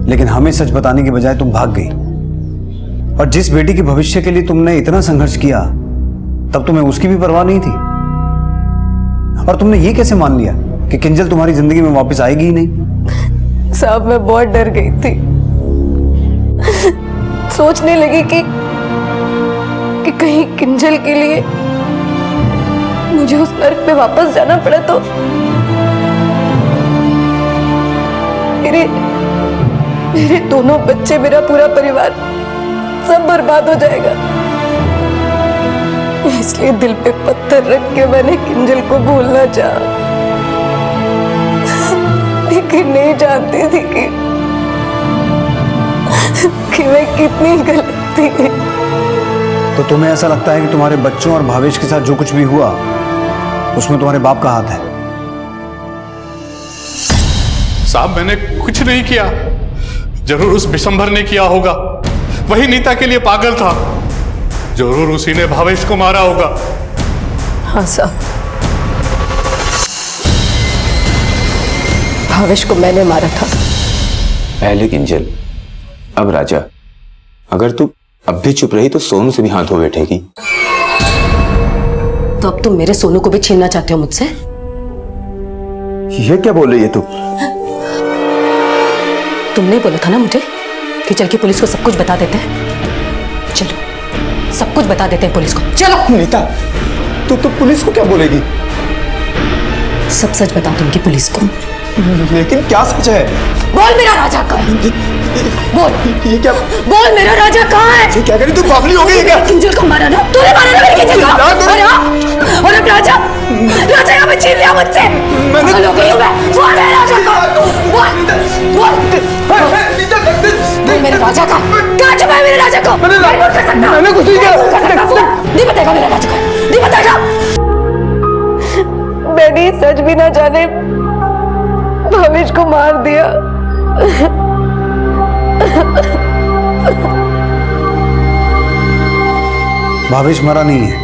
लेकिन हमें सच बताने की बजाय तुम भाग गई। और जिस बेटी के भविष्य के लिए तुमने इतना संघर्ष किया, तब तुम्हें उसकी भी परवाह नहीं थी। और तुमने ये कैसे मान लिया कि किंजल तुम्हारी जिंदगी में वापस आएगी ही नहीं? साहब मैं बहुत डर गई थी। सोचने लगी कि कहीं किंजल के लिए मुझे उस नर्क पे वापस जाना पड़ा तो मेरे दोनों बच्चे, मेरा पूरा परिवार सब बर्बाद हो जाएगा। इसलिए दिल पे पत्थर रख के मैंने किंजल को भूलना चाहा, लेकिन नहीं जानती थी कि मैं कितनी गलत थी। तो तुम्हें ऐसा लगता है कि तुम्हारे बच्चों और भावेश के साथ जो कुछ भी हुआ उसमें तुम्हारे बाप का हाथ है? साहब मैंने कुछ नहीं किया। जरूर उस बिशंभर ने किया होगा। वही नीता के लिए पागल था। जरूर उसी ने भावेश को मारा होगा। हाँ साहब, भावेश को मैंने मारा था। पहले किंजल, अब राजा। अगर तू अब भी चुप रही तो सोनू से भी हाथ हो बैठेगी। तो अब तुम मेरे सोनू को भी छीनना चाहते हो मुझसे? ये क्या बोल रही है तू? तुमने बोला था ना मुझे कि चल के पुलिस को सब कुछ बता देते हैं। चलो सब कुछ बता देते हैं पुलिस को। चलो। नीता, तो पुलिस को क्या बोलेगी? सब सच बता दूंगी पुलिस को। लेकिन क्या सच है? बोल मेरा राजा कहाँ है? बोल। ये क्या? बोल मेरा राजा कहाँ है? ये क्या करी? तू बावली हो गई है क्या? किंजल को मारा ना? तूने मारा ना मेरे किंजल को? अरे हाँ। और अब राजा यहाँ पे छीन लिया मुझसे। पागल हो गई हूँ मैं। बोल मेरे राजा को। बोल बोल मेरे राजा का। कहाँ छुपा है मेरे राजा को? मैंने कुछ नहीं किया। नहीं बताएगा मेरे राजा को? नहीं बताएगा? मैंने सच भी ना जाने भावेश को मार दिया। भावेश मरा नहीं है।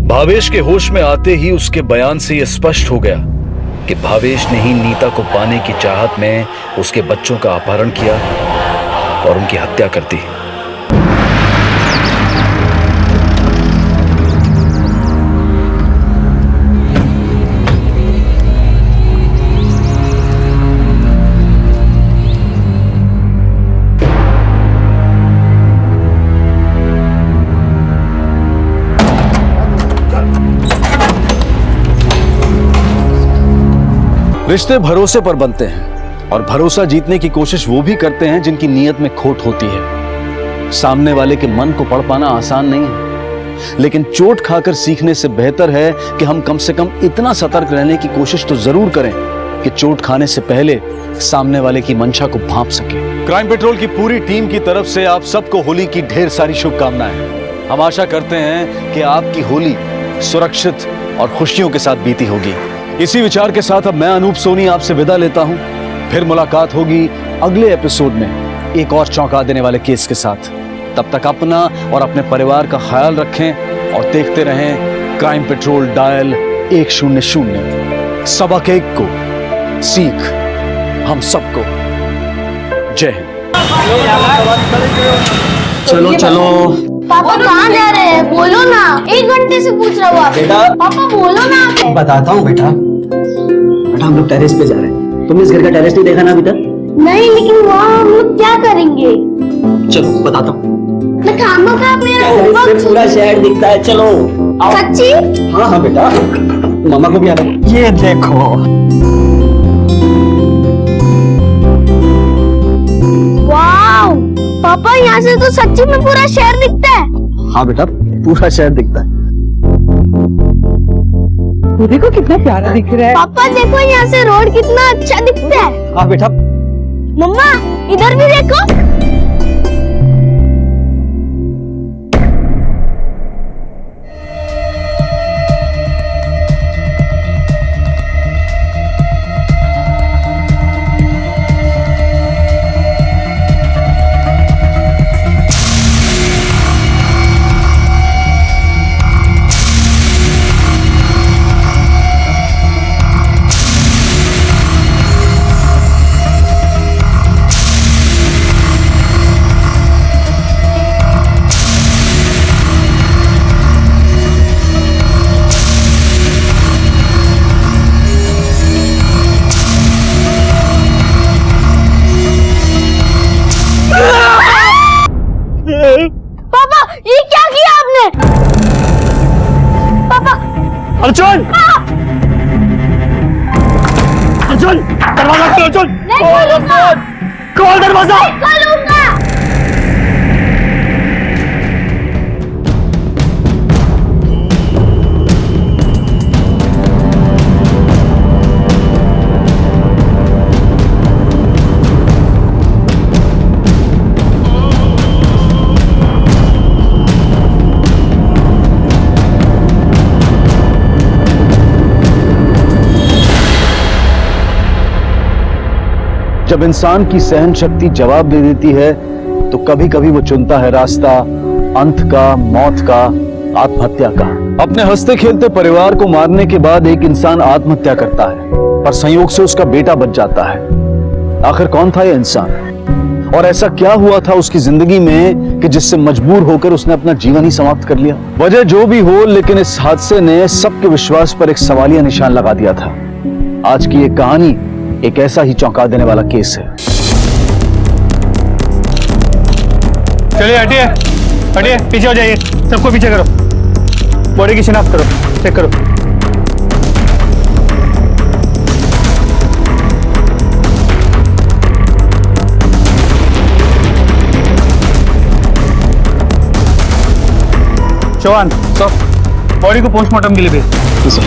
भावेश के होश में आते ही उसके बयान से यह स्पष्ट हो गया कि भावेश ने ही नीता को पाने की चाहत में उसके बच्चों का अपहरण किया और उनकी हत्या कर दी। रिश्ते भरोसे पर बनते हैं और भरोसा जीतने की कोशिश वो भी करते हैं जिनकी नीयत में खोट होती है। सामने वाले के मन को पढ़ पाना आसान नहीं है, लेकिन चोट खाकर सीखने से बेहतर है कि हम कम से कम इतना सतर्क रहने की कोशिश तो जरूर करें कि चोट खाने से पहले सामने वाले की मंशा को भांप सके। क्राइम पेट्रोल की पूरी टीम की तरफ से आप सबको होली की ढेर सारी शुभकामनाएं। हम आशा करते हैं कि आपकी होली सुरक्षित और खुशियों के साथ बीती होगी। इसी विचार के साथ अब मैं अनूप सोनी आपसे विदा लेता हूं। फिर मुलाकात होगी अगले एपिसोड में एक और चौंका देने वाले केस के साथ। तब तक अपना और अपने परिवार का ख्याल रखें और देखते रहें क्राइम पेट्रोल डायल 100। सबक एक को सीख हम सबको। जय हिंद। चलो चलो। पापा कहाँ जा रहे हैं? बोलो ना, 1 घंटे से पूछ रहा हूँ आपसे। बेटा। पापा बोलो ना आप। बताता हूँ बेटा। बेटा हम लोग टेरेस पे जा रहे हैं। तुमने इस घर का टेरेस नहीं देखा ना अभी तक? नहीं, लेकिन वहाँ हम लोग क्या करेंगे? चलो बताता हूँ। मैं खामोगा, मेरा टेरेस होमवर्क से पूरा शहर दिखता है। चलो आओ। सच्ची? हाँ हाँ बेटा, मामा को भी आना। ये देखो। वाव, पापा यहाँ से तो सच्ची में पूरा शहर दिखता है। हाँ बेटा, पूरा शहर दिखता है। देखो कितना प्यारा दिख रहा है। पापा देखो यहाँ से रोड कितना अच्छा दिखता है। हाँ बेटा। मम्मा इधर भी देखो। पापा ये क्या किया आपने? पापा। अर्जुन! अर्जुन! दरवाजा खोलो अर्जुन! नहीं खोलूंगा। खोल दरवाजा! नहीं खोलूंगा। जब इंसान की सहन शक्ति जवाब दे देती है तो कभी कभी वो चुनता है रास्ता अंत का, मौत का, आत्महत्या का। अपने हंसते खेलते परिवार को मारने के बाद एक इंसान आत्महत्या करता है, पर संयोग से उसका बेटा बच जाता है। आखिर कौन था यह इंसान और ऐसा क्या हुआ था उसकी जिंदगी में कि जिससे मजबूर होकर उसने अपना जीवन ही समाप्त कर लिया? वजह जो भी हो, लेकिन इस हादसे ने सबके विश्वास पर एक सवालिया निशान लगा दिया था। आज की ये कहानी एक ऐसा ही चौंका देने वाला केस है। चलिए हटिए, हटिए, पीछे हो जाइए। सबको पीछे करो। बॉडी की शिनाख्त करो, चेक करो। चौहान सर, बॉडी को पोस्टमार्टम के लिए भेज।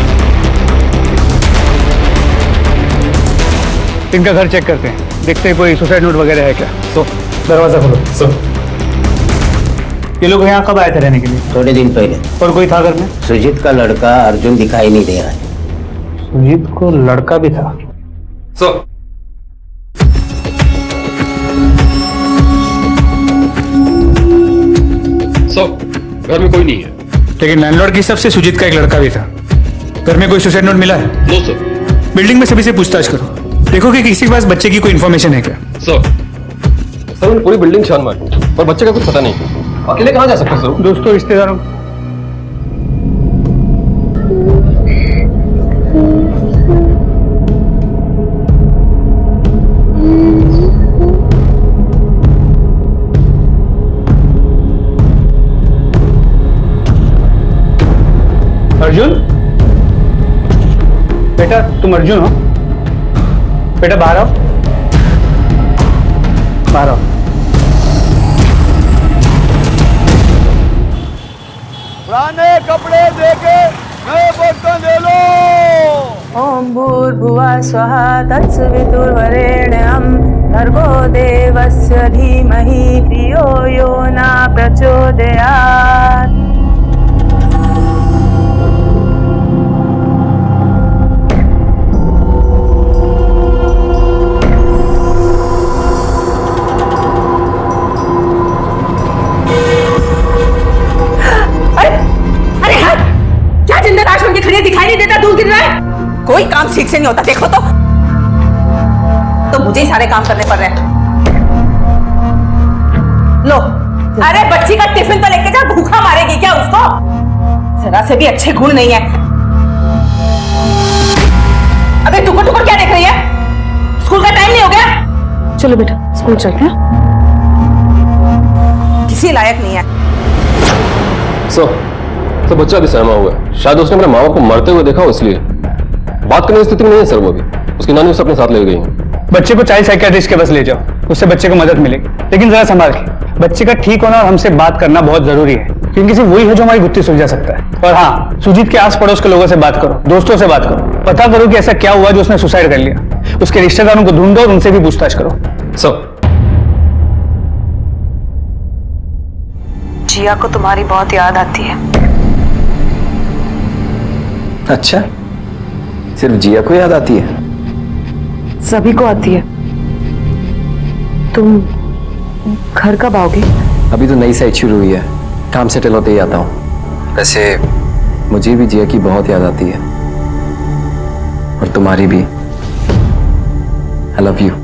इनका घर चेक करते हैं, देखते हैं कोई सुसाइड नोट वगैरह है क्या। तो दरवाजा खोलो। सर, ये लोग यहाँ कब आए थे रहने के लिए? थोड़े दिन पहले। और कोई था घर में? सुजीत का लड़का अर्जुन दिखाई नहीं दे रहा है। सुजीत को लड़का भी था? सर, घर में कोई नहीं है। लेकिन लैंडलॉर्ड की सबसे सुजीत का एक लड़का भी था। घर में कोई सुसाइड नोट मिला है? No sir. बिल्डिंग में सभी से पूछताछ करो, देखो कि किसी के पास बच्चे की कोई इन्फॉर्मेशन है क्या। सर पूरी बिल्डिंग छान मारी पर बच्चे का कुछ पता नहीं। अकेले कहाँ जा सकते सर? दोस्तों, रिश्तेदारों। अर्जुन, बेटा तुम अर्जुन हो? बेटा बाहर आओ, बाहर आओ। पुराने कपड़े देके नए बर्तन ले लो। ओम भूर्भुवः स्वः तत्सवितुर्वरेण्यं भर्गो देवस्य धीमहि धियो यो न प्रचोदयात्। दिखाई नहीं देता, दूर गिर रहा है। कोई काम ठीक से नहीं होता, देखो तो मुझे ही सारे काम करने पड़ रहे हैं। लो, अरे बच्ची का टिफिन तो लेके जा, भूखा मारेगी क्या उसको? जरा से भी अच्छे गुण नहीं है। अबे टुकुर टुकुर क्या देख रही है? स्कूल का टाइम नहीं हो गया? चलो बेटा स्कूल चलते हैं। किसी लायक नहीं है। तो बच्चा भी सहमा हुआ है, शायद उसने अपने माँ बाप को मरते हुए देखा हो, इसलिए बात करने की स्थिति में नहीं है सर। वो भी उसकी नानी उसे अपने साथ ले गई है। बच्चे को चाइल्ड साइकियाट्रिस्ट के पास ले जाओ, उससे बच्चे को मदद मिलेगी, लेकिन जरा संभाल के। बच्चे का ठीक होना और हमसे बात करना बहुत जरूरी है, क्योंकि सिर्फ वही है जो हमारी गुत्थी सुलझा सकता है। और हाँ, सुजीत के आस पड़ोस के लोगों से बात करो, दोस्तों से बात करो, पता करो कि ऐसा क्या हुआ जो उसने सुसाइड कर लिया। उसके रिश्तेदारों को ढूंढो और उनसे भी पूछताछ करो। सर, जिया को तुम्हारी बहुत याद आती है। अच्छा, सिर्फ जिया को याद आती है? सभी को आती है। तुम घर कब आओगे? अभी तो नई साइट शुरू हुई है, काम सेटल होते ही आता हूँ। वैसे मुझे भी जिया की बहुत याद आती है, और तुम्हारी भी। I love you.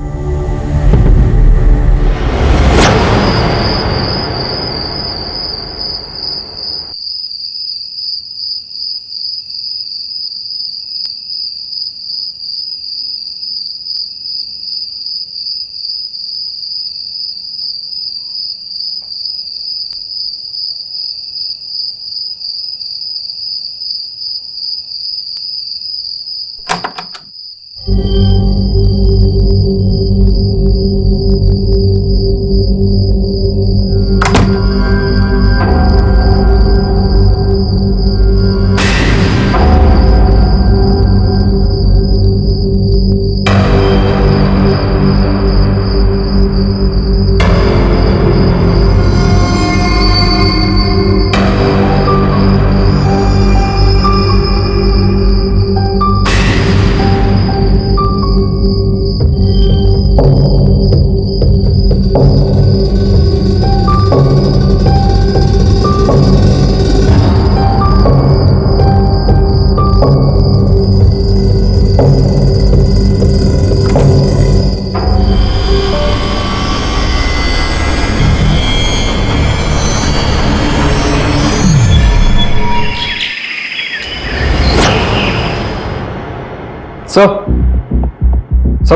Sir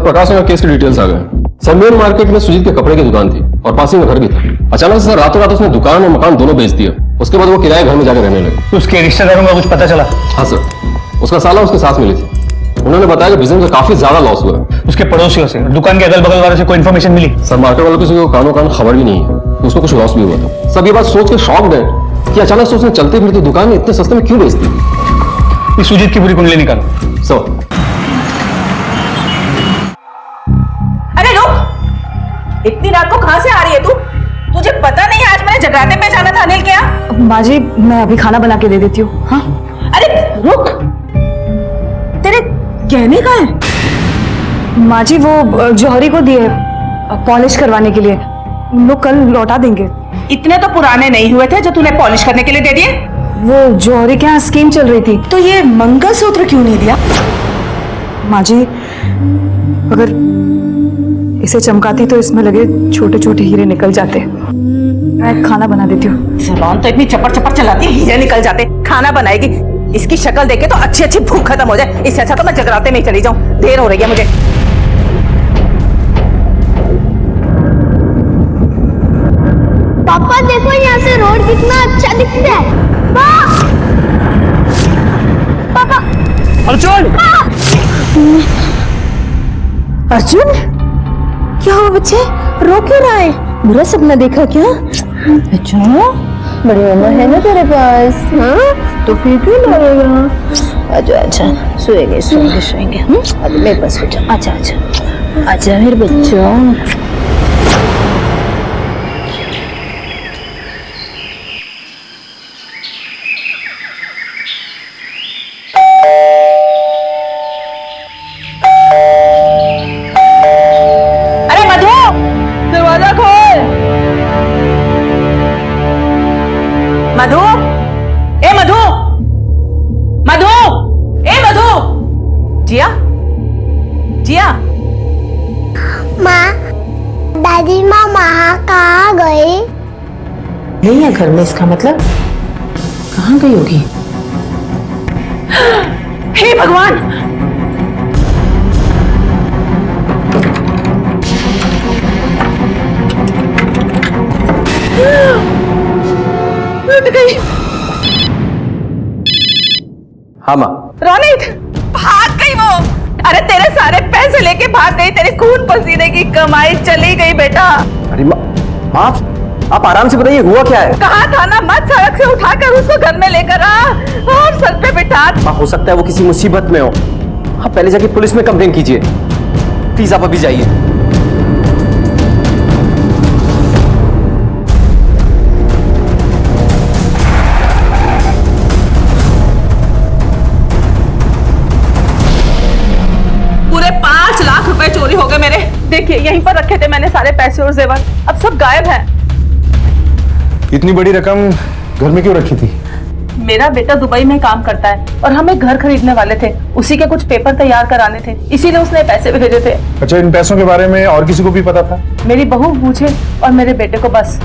Prakash Nagar case की डिटेल्स आ गए। सर मेन मार्केट में सुजीत के कपड़े की दुकान थी और पास ही में घर भी था। अचानक से सर रातों रात उसने दुकान और मकान दोनों बेच दिया। उसके बाद वो किराए घर में जाकर रहने लगे। उसके रिश्तेदारों का कुछ पता चला? हाँ सर, उसका साला उसके साथ मिली थी। उन्होंने बताया कि बिजनेस में काफी ज्यादा लॉस हुआ है। उसके पड़ोसियों से, दुकान के अगल बगल वालों से कोई इन्फॉर्मेशन मिली? सर मार्केट वालों को कानों कान खबर भी नहीं है, उसको कुछ लॉस भी हुआ था। सब ये बात सोच के शॉक्ड है कि अचानक से उसने चलते फिरते दुकान इतने सस्ते में क्यों बेच दी। सुजीत की पूरी कुंडली निकालो। सर इतनी रात को कहां से आ रही है तू? तुझे पता नहीं आज मैंने जगराते पे जाना था अनिल के यहाँ? माँ जी मैं अभी खाना बना के दे देती हूँ। हाँ अरे रुक, तेरे गहने कहाँ हैं? माँ जी वो जौहरी को दिए पॉलिश करवाने के लिए, लोग कल लौटा देंगे। इतने तो पुराने नहीं हुए थे जो तूने पॉलिश करने के लिए दे दिए? वो जौहरी के यहाँ स्कीम चल रही थी। तो ये मंगलसूत्र क्यों नहीं दिया? माँ जी अगर इसे चमकाती तो इसमें लगे छोटे छोटे हीरे निकल जाते। मैं खाना बना देती हूँ। जबान तो इतनी चपर चपर चलाती है, हीरे निकल जाते, खाना बनाएगी। इसकी शक्ल देखे तो अच्छी अच्छी भूख खत्म हो जाए। इससे अच्छा तो मैं जगराते में ही चली जाऊं, देर हो रही है मुझे। पापा देखो यहाँ से रोड कितना अच्छा दिखता है। पापा अर्जुन अर्जुन, क्या हुआ बच्चे? रो क्यों रहा है? बुरा सपना देखा क्या? अच्छा, बड़ी मम्मा है ना तेरे पास, हाँ? तो फिर क्यों रोएगा? आजा आजा, सोएंगे सोएंगे सोएंगे। अभी मेरे पास हो जा, आजा आजा आजा मेरे बच्चों। मधु, ए मधु, मधु, ए मधु, जिया, जिया। माँ, दादी माँ वहाँ कहाँ गई? नहीं है घर में, इसका मतलब कहाँ गई होगी? हे भगवान! गई। हाँ माँ। रोनित, भाग गई वो। अरे तेरे सारे पैसे लेके भाग गई, तेरे खून पसीने की कमाई चली गई बेटा। अरे माँ, आप आराम से बताइए हुआ क्या है? कहा था ना मत सड़क से उठाकर उसको घर में लेकर आ और सर पे बिठा। माँ, हो सकता है वो किसी मुसीबत में हो। आप पहले जाके पुलिस में कंप्लेन कीजिए, प्लीज आप अभी जाइए। पूरे 5 लाख रुपए चोरी हो गए मेरे। देखिए यहीं पर रखे थे मैंने सारे पैसे और जेवर, अब सब गायब हैं। इतनी बड़ी रकम घर में क्यों रखी थी? मेरा बेटा दुबई में काम करता है और हम एक घर खरीदने वाले थे, उसी के कुछ पेपर तैयार कराने थे, इसीलिए उसने पैसे भेजे थे। अच्छा, इन पैसों के बारे में और किसी को भी पता था? मेरी बहू, मुझे और मेरे बेटे को बस।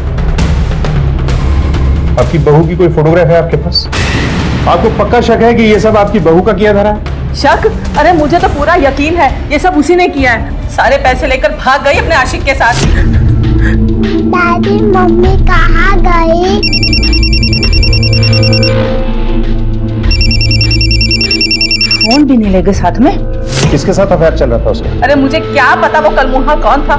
आपकी बहू की कोई फोटोग्राफ है आपके पास? आपको पक्का शक है कि ये सब आपकी बहू का किया धरा है? शक? अरे मुझे तो पूरा यकीन है ये सब उसी ने किया है। सारे पैसे लेकर भाग गई अपने आशिक के साथ। दादी मम्मी कहाँ गई? फोन भी नहीं ले गए साथ में। किसके साथ अफेयर चल रहा था उसका? अरे मुझे क्या पता वो कलमुहा कौन था।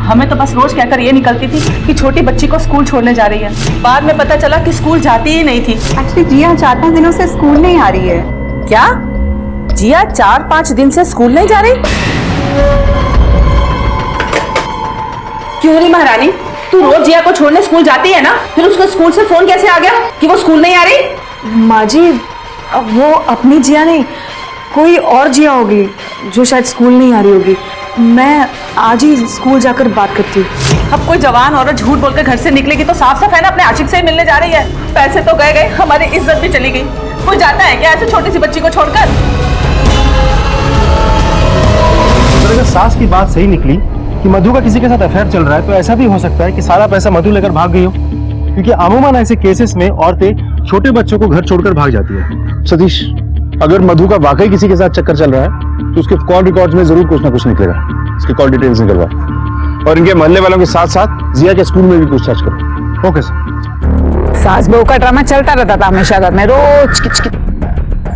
हमें तो बस रोज कहकर ये निकलती थी कि छोटी बच्ची को स्कूल छोड़ने जा रही है। बाद में पता चला कि स्कूल जाती ही नहीं थी। एक्चुअली जिया 4-5 दिनों से स्कूल नहीं आ रही है। क्या? जिया 4-5 दिन से स्कूल नहीं जा रही? क्यों नहीं महारानी, तू रोज जिया को छोड़ने स्कूल जाती है ना, फिर उसको स्कूल से फोन कैसे आ गया कि वो स्कूल नहीं आ रही? माँ जी, वो अपनी जिया नहीं, कोई और जिया होगी जो शायद स्कूल नहीं आ रही होगी। मैं आज ही स्कूल जाकर बात करती हूँ। अब कोई जवान औरत झूठ बोलकर घर से निकलेगी तो साफ साफ है ना अपने आशिक से ही मिलने जा रही है। पैसे तो गए, हमारी इज्जत भी चली गई। कोई जाता है क्या ऐसे छोटी सी बच्ची को छोड़कर? अगर सास की बात सही निकली कि मधु का किसी के साथ अफेयर चल रहा है, तो ऐसा भी हो सकता है कि सारा पैसा मधु लेकर भाग गई हो, क्योंकि अमूमन ऐसे केसेस में औरतें छोटे बच्चों को घर छोड़कर भाग जाती है। सतीश, अगर मधु का वाकई किसी के साथ चक्कर चल रहा है तो उसके कॉल रिकॉर्ड्स में जरूर कुछ ना कुछ निकलेगा। इसकी कॉल डिटेल्स निकलवा और इनके मोहल्ले वालों के साथ साथ जिया के स्कूल में भी पूछताछ करो। Okay sir. सास बहू का ड्रामा चलता रहता था हमेशा घर में, रोज किचकिच।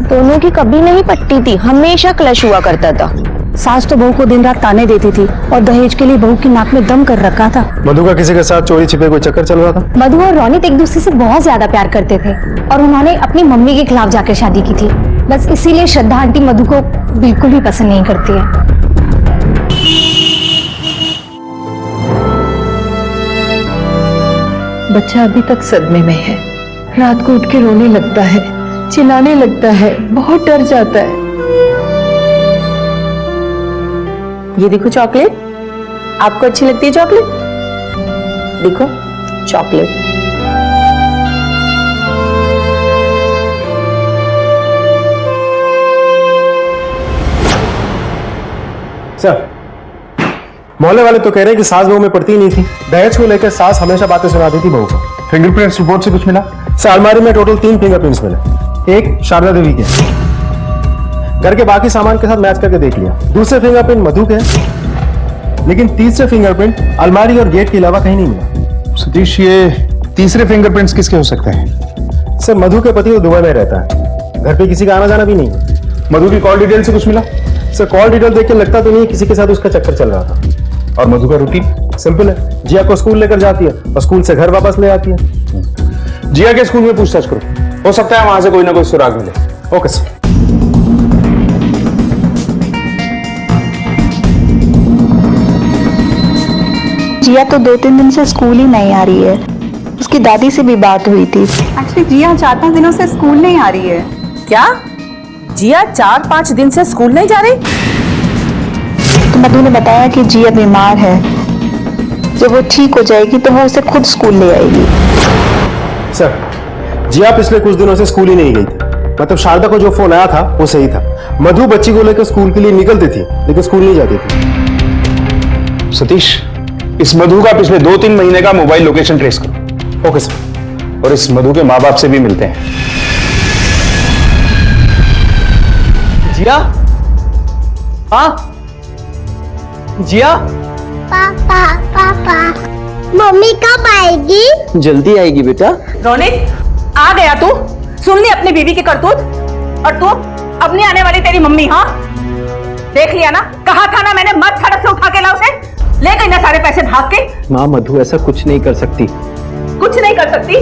दोनों की कभी नहीं पटती थी, हमेशा क्लश हुआ करता था। सास तो बहू को दिन रात ताने देती थी और दहेज के लिए बहू की नाक में दम कर रखा था। मधु का किसी के साथ चोरी छिपे कोई चक्कर चल रहा था? मधु और रोनित एक दूसरे से बहुत ज्यादा प्यार करते थे और उन्होंने अपनी मम्मी के खिलाफ जाकर शादी की थी। बस इसीलिए श्रद्धा आंटी मधु को बिल्कुल भी पसंद नहीं करती है। बच्चा अभी तक सदमे में है, रात को उठ के रोने लगता है, चिल्लाने लगता है, बहुत डर जाता है। ये देखो चॉकलेट, आपको अच्छी लगती है चॉकलेट? देखो चॉकलेट। सर, मोहल्ले वाले तो कह रहे हैं कि सास बहू में पड़ती ही नहीं थी। दहेज को लेकर सास हमेशा बातें सुनाती थी बहू को। फिंगरप्रिंट्स रिपोर्ट से कुछ मिला? सर, अलमारी में टोटल 3 फिंगरप्रिंट्स मिले। एक शारदा देवी के, घर के बाकी सामान के साथ मैच करके देख लिया। दूसरे फिंगरप्रिंट मधु के, लेकिन तीसरे फिंगरप्रिंट अलमारी और गेट के अलावा कहीं नहीं मिला। सतीश, ये तीसरे फिंगरप्रिंट्स किसके हो सकते हैं? सर, मधु के पति वो दुबई में रहता है, घर पे किसी का आना जाना भी नहीं। मधु की कॉल डिटेल से कुछ मिला? सर कॉल डिटेल देख के लगता तो नहीं किसी के साथ उसका चक्कर चल रहा था। और मधु का रूटीन सिंपल है, जिया को स्कूल लेकर जाती है और स्कूल से घर वापस ले आती है। जिया के स्कूल में पूछताछ करो, हो सकता है वहां से कोई ना कोई सुराग मिले। Okay sir. जिया तो 2-3 दिन से स्कूल ही नहीं आ रही है। उसकी दादी से भी बात हुई थी। एक्चुअली जिया 4-5 दिनों से स्कूल नहीं आ रही है। क्या जिया 4-5 दिन से स्कूल नहीं जा रही? तो मधु ने बताया कि जिया बीमार है, जब वो ठीक हो जाएगी तो वो उसे खुद स्कूल ले आएगी। सर जिया पिछले कुछ दिनों से स्कूल ही नहीं गई थी। मतलब शारदा को जो फोन आया था वो सही था। मधु बच्ची को लेकर स्कूल के लिए निकलती थी लेकिन स्कूल नहीं जाती थी। सतीश, इस मधु का पिछले 2-3 महीने का मोबाइल लोकेशन ट्रेस करो। Okay sir. और इस मधु के माँ बाप से भी मिलते हैं। जिया? हाँ जिया? पापा पापा मम्मी कब आएगी? जल्दी आएगी बेटा। रोनित, आ गया तू? सुन ली अपनी बीवी की करतूत? और तू अब नहीं आने वाली तेरी मम्मी? हाँ देख लिया ना, कहा था ना मैंने, मत सड़क से उठा के ला उसे। ले गई ना सारे पैसे भाग के। माँ मधु ऐसा कुछ नहीं कर सकती। कुछ नहीं कर सकती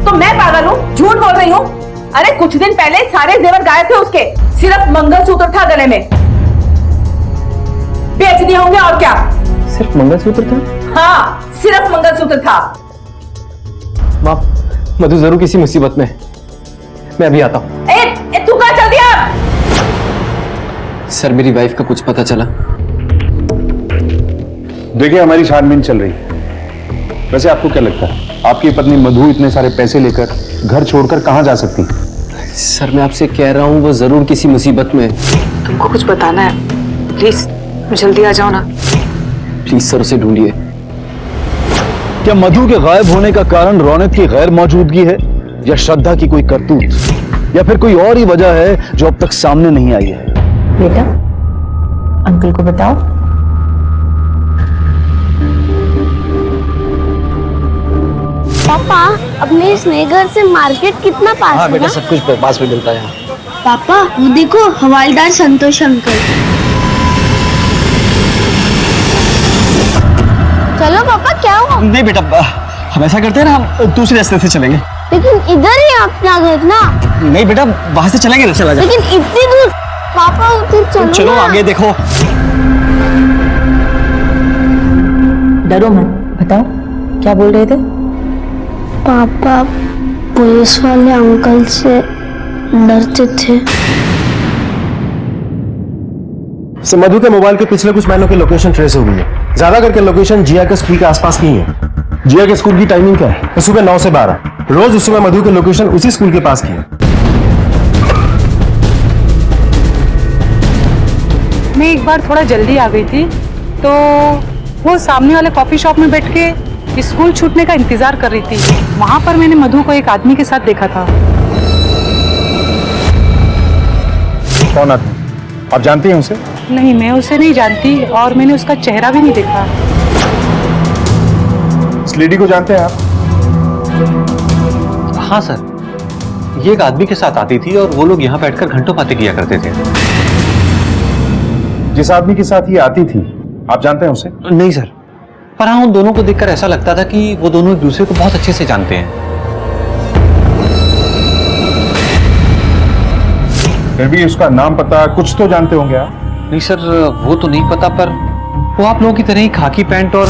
तो मैं पागल हूँ, झूठ बोल रही हूँ? अरे कुछ दिन पहले सारे जेवर गायब थे उसके, सिर्फ मंगलसूत्र था गले में। बेच दिए होंगे और क्या? सिर्फ मंगलसूत्र था? हाँ सिर्फ मंगलसूत्र था। माँ मधु जरूर किसी मुसीबत में है, मैं अभी आता हूँ। तू कहाँ चल दिया? सर मेरी वाइफ का कुछ पता चला? देखिए हमारी छानबीन चल रही है। वैसे आपको क्या लगता है आपकी पत्नी मधु इतने सारे पैसे लेकर घर छोड़कर कहां जा सकती है? सर मैं आपसे कह रहा हूँ वो जरूर किसी मुसीबत में। तुमको कुछ बताना है, प्लीज जल्दी आ जाओ ना। प्लीज सर उसे ढूंढिए। क्या मधु के गायब होने का कारण रौनक की गैर मौजूदगी है, या श्रद्धा की कोई करतूत, या फिर कोई और ही वजह है जो अब तक सामने नहीं आई है? बेटा अंकल को बताओ। पापा अपने स्नेह घर से मार्केट कितना पास है? बेटा सब कुछ पास में मिलता है यहाँ। पापा वो देखो हवालदार संतोष अंकल। चलो पापा क्या हुआ? नहीं बेटा, हम ऐसा करते हैं ना, हम दूसरे रास्ते से चलेंगे। लेकिन इधर ही अपना घर ना। नहीं बेटा वहां से चलेंगे ना, चला जा। लेकिन इतनी दूर पापा, उधर चलो। चलो ना। आगे देखो। डरो मत, बताओ क्या बोल रहे थे? पापा पुलिस वाले अंकल से डरते थे। सर मधु के मोबाइल के पिछले कुछ महीनों की लोकेशन ट्रेस हो गई है। ज्यादा करके लोकेशन जिया के स्कूल के आसपास की है। जिया के स्कूल की टाइमिंग क्या है? सुबह 9 से 12। रोज उस समय मधु की लोकेशन उसी स्कूल के पास की है। मैं एक बार थोड़ा जल्दी आ गई थी तो वो सामने वाले कॉफी शॉप में बैठ के स्कूल छूटने का इंतजार कर रही थी। वहां पर मैंने मधु को एक आदमी के साथ देखा था। कौन आदमी? आप जानती हैं उसे? नहीं, मैं उसे नहीं जानती और मैंने उसका चेहरा भी नहीं देखा। इस लेडी को जानते हैं आप? हाँ सर, ये एक आदमी के साथ आती थी और वो लोग यहाँ बैठकर घंटों बातें किया करते थे। जिस आदमी के साथ ये आती थी आप जानते हैं उसे? नहीं सर, पर हाँ उन दोनों को देखकर ऐसा लगता था कि वो दोनों एक दूसरे को बहुत अच्छे से जानते हैं। फिर भी उसका नाम पता कुछ तो जानते होंगे आप? नहीं सर, वो तो नहीं पता, पर वो आप लोगों की तरह ही खाकी पैंट और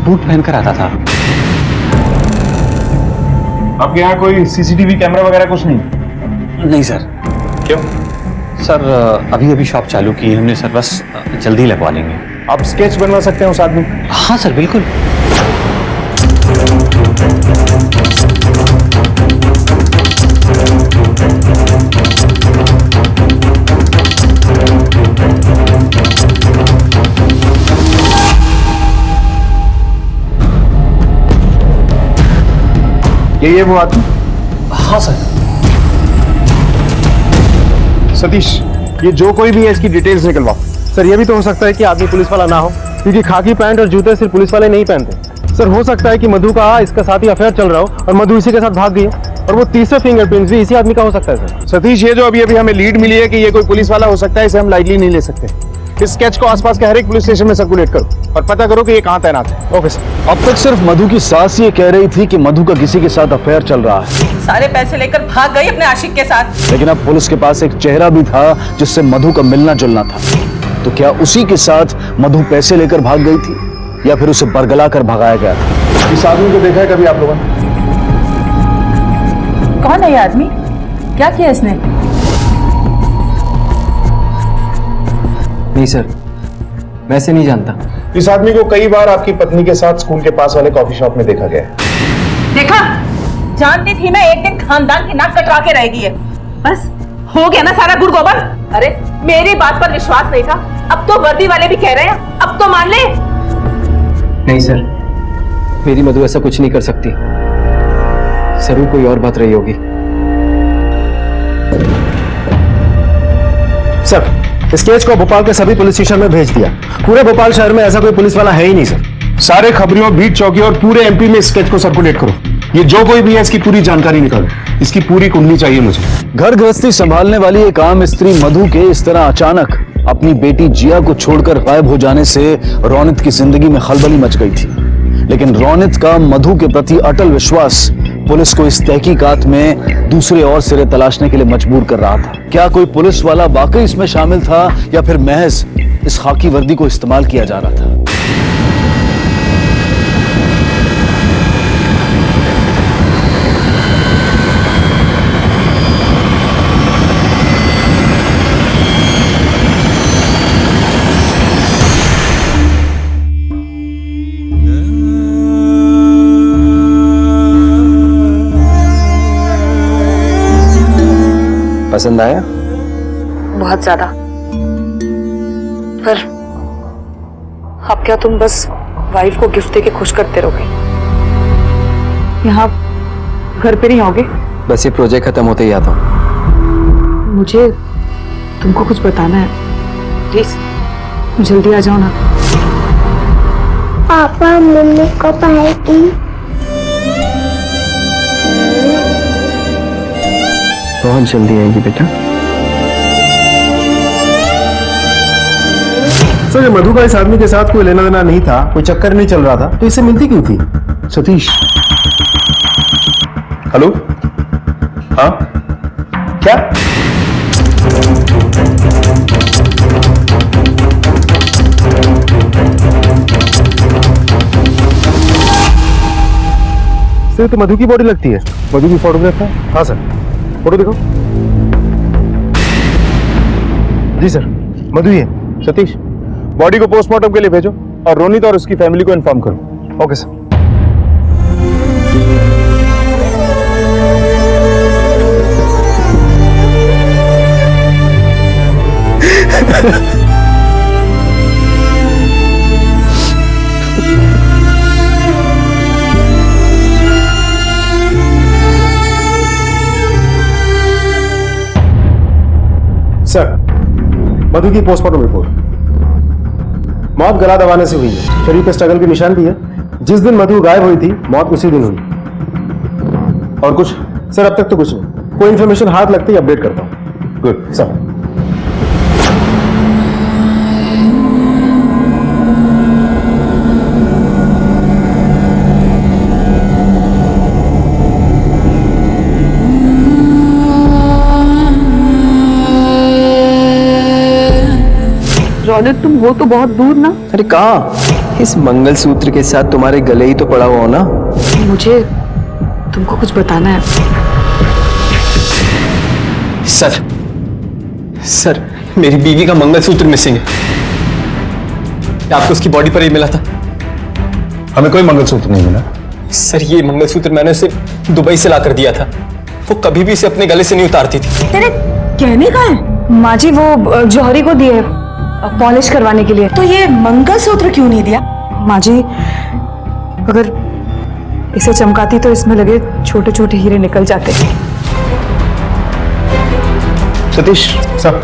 बूट पहनकर आता था। आपके यहाँ कोई सीसीटीवी कैमरा वगैरह कुछ नहीं? नहीं सर। क्यों? सर अभी अभी शॉप चालू की हमने सर, बस जल्दी लगवा लेंगे। आप स्केच बनवा सकते हैं उस आदमी? हाँ सर बिल्कुल। ये वो आदमी? हाँ सर। सतीश, ये जो कोई भी है इसकी डिटेल्स निकलवाओ। सर ये भी तो हो सकता है कि आदमी पुलिस वाला ना हो, क्योंकि खाकी पैंट और जूते सिर्फ पुलिस वाले नहीं पहनते। सर हो सकता है कि मधु का इसका साथ ही अफेयर चल रहा हो और मधु इसी के साथ भाग गई है, और वो तीसरे फिंगरप्रिंट्स भी इसी आदमी का हो सकता है। सर सतीश, ये जो अभी अभी हमें लीड मिली है कि ये कोई पुलिस वाला हो सकता है, इसे हम लाइटली नहीं ले सकते। इस स्केच को आसपास के हर एक पुलिस स्टेशन में सर्कुलेट करो और पता करो कि ये कहाँ तैनात है। Okay sir. अब तक सिर्फ मधु की सास ये कह रही थी कि मधु का किसी के साथ अफेयर चल रहा है, सारे पैसे लेकर भाग गई अपने आशिक के साथ। लेकिन अब पुलिस के पास एक चेहरा भी था जिससे मधु का मिलना जुलना था। तो क्या उसी के साथ मधु पैसे लेकर भाग गई थी या फिर उसे बरगला कर भगाया गया था? इस आदमी को देखा है कभी आप लोगों ने? कौन है ये आदमी? क्या किया इसने? नहीं सर, मैं इसे नहीं जानता। इस आदमी को कई बार आपकी पत्नी के साथ स्कूल के पास वाले कॉफी शॉप में देखा गया है। देखा, जानती थी मैं एक दिन खानदान की नाक कटवा के रहेगी है। बस हो गया ना सारा गुड़ गोबर। अरे मेरी बात पर विश्वास नहीं था, अब तो वर्दी वाले भी कह रहे हैं, अब तो मान ले। नहीं सर, मेरी मधु ऐसा कुछ नहीं कर सकती। जरूर कोई और बात रही होगी। सर, इस केस को भोपाल के सभी पुलिस स्टेशन में भेज दिया। पूरे भोपाल शहर में ऐसा कोई पुलिस वाला है ही नहीं सर। सारे खबरियों, बीट चौकी और पूरे एमपी में इस केस को सर्कुलेट करो। ये जो कोई भी है इसकी पूरी जानकारी निकालो। इसकी पूरी कुंडली चाहिए मुझे। घर गृहस्थी संभालने वाली एक आम स्त्री मधु के इस तरह अचानक अपनी बेटी जिया को छोड़कर गायब हो जाने से रौनित की जिंदगी में खलबली मच गई थी। लेकिन रौनित का मधु के प्रति अटल विश्वास पुलिस को इस तहकीकात में दूसरे और सिरे तलाशने के लिए मजबूर कर रहा था। क्या कोई पुलिस वाला वाकई इसमें शामिल था या फिर महज इस खाकी वर्दी को इस्तेमाल किया जा रहा था? पसंद आया? बहुत ज्यादा। पर अब क्या तुम बस वाइफ को गिफ्ट देके खुश करते रहोगे? यहाँ घर पे नहीं आओगे? बस ये प्रोजेक्ट खत्म होते ही आता हूँ। मुझे तुमको कुछ बताना है, प्लीज जल्दी आ जाओ ना। पापा मम्मी कब आएगी? बहुत जल्दी आएगी बेटा। सर, ये मधु का इस आदमी के साथ कोई लेना देना नहीं था, कोई चक्कर नहीं चल रहा था, तो इससे मिलती क्यों थी? सतीश। हेलो? हाँ? क्या? सर, तो मधु की बॉडी लगती है। मधु की फोटोग्राफ है? हाँ सर, फोटो दिखाओ। जी सर, मधु ही है। सतीश, बॉडी को पोस्टमार्टम के लिए भेजो और रोनित और उसकी फैमिली को इन्फॉर्म करो। Okay sir. सर, मधु की पोस्टमार्टम रिपोर्ट। मौत गला दबाने से हुई है। शरीर पे स्ट्रगल के निशान भी है। जिस दिन मधु गायब हुई थी, मौत उसी दिन हुई। और कुछ? सर, अब तक तो कुछ नहीं। कोई इन्फॉर्मेशन हाथ लगते ही अपडेट करता हूँ। Good sir. रौनक, तुम हो तो बहुत दूर ना। अरे कहाँ? इस मंगलसूत्र के साथ तुम्हारे गले ही तो पड़ा हुआ हो ना। मुझे तुमको कुछ बताना है। सर, मेरी बीवी का मंगलसूत्र मिसिंग है। आपको उसकी बॉडी पर ही मिला था? हमें कोई मंगलसूत्र नहीं मिला। सर, ये मंगलसूत्र मैंने उसे दुबई से ला कर दिया था। वो कभी भी इसे अपने गले से नहीं उतारती थी। तेरे कहने का है? माँ जी, वो जौहरी को दिए पॉलिश करवाने के लिए। तो ये मंगलसूत्र क्यों नहीं दिया? माँ जी, अगर इसे चमकाती तो इसमें लगे छोटे छोटे हीरे निकल जाते। सतीश सर,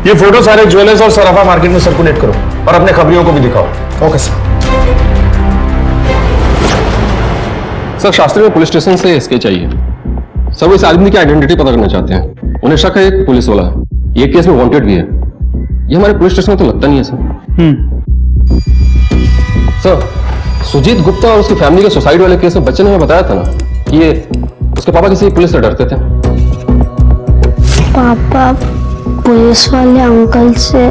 ये फोटो सारे ज्वेलर्स और सराफा मार्केट में सर्कुलेट करो और अपने खबरियों को भी दिखाओ। Okay sir. सर, शास्त्री में पुलिस स्टेशन से इसके चाहिए। सर, वो इस आदमी की आइडेंटिटी पता करना चाहते हैं। उन्हें शक है एक पुलिस वाला है। ये केस में वांटेड भी है। ये हमारे पुलिस स्टेशन में तो लगता नहीं है सर। सर, सुजीत गुप्ता और उसकी फैमिली के सुसाइड वाले केस में बच्चे ने हमें बताया था ना कि ये उसके पापा किसी पुलिस से डरते थे। पापा पुलिस वाले अंकल से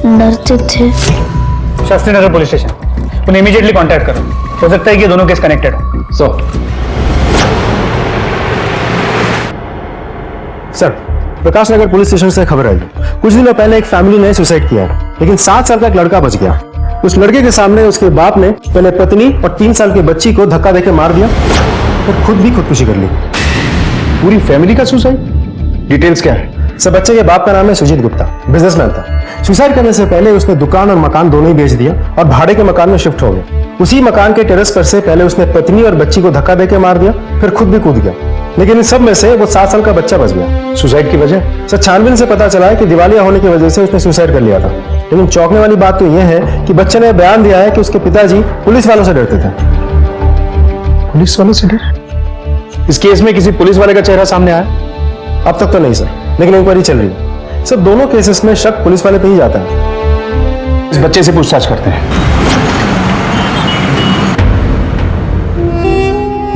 डरते थे। शास्त्री नगर पुलिस स्टेशन, उन्हें इमीडिएटली कांटेक्ट करो। हो सकता है कि दोनों केस कनेक्टेड हो। Sir, Prakash Nagar police station से खबर आई। कुछ दिनों पहले एक फैमिली ने सुसाइड किया, लेकिन 7 साल का एक लड़का बच गया। उस लड़के के सामने उसके बाप ने पहले पत्नी और 3 साल की बच्ची को धक्का देकर मार दिया और खुद भी खुदकुशी कर ली। पूरी फैमिली का सुसाइड? डिटेल्स क्या है? सर, बच्चे के बाप का नाम है सुजीत गुप्ता, बिजनेसमैन था। सुसाइड करने से पहले उसने दुकान और मकान दोनों ही बेच दिया और भाड़े के मकान में शिफ्ट हो गया। उसी मकान के टेरेस पर से पहले उसने पत्नी और बच्ची को धक्का देकर मार दिया, फिर खुद भी कूद गया। लेकिन इन सब में से वो 7 साल का बच्चा बच गया। सुसाइड की वजह? सर, छानबीन से पता चला है कि दिवालिया होने की वजह से उसने सुसाइड कर लिया था। लेकिन चौंकने वाली बात तो यह है कि बच्चे ने बयान दिया है कि उसके पिताजी पुलिस वालों से डरते थे। पुलिस वालों से डर? इस केस में किसी पुलिस वाले का चेहरा सामने आया? अब तक तो नहीं सर, लेकिन इंक्वायरी चल रही है। सर, दोनों केसेस में शक पुलिस वाले पे ही जाता है। इस बच्चे से पूछताछ करते हैं।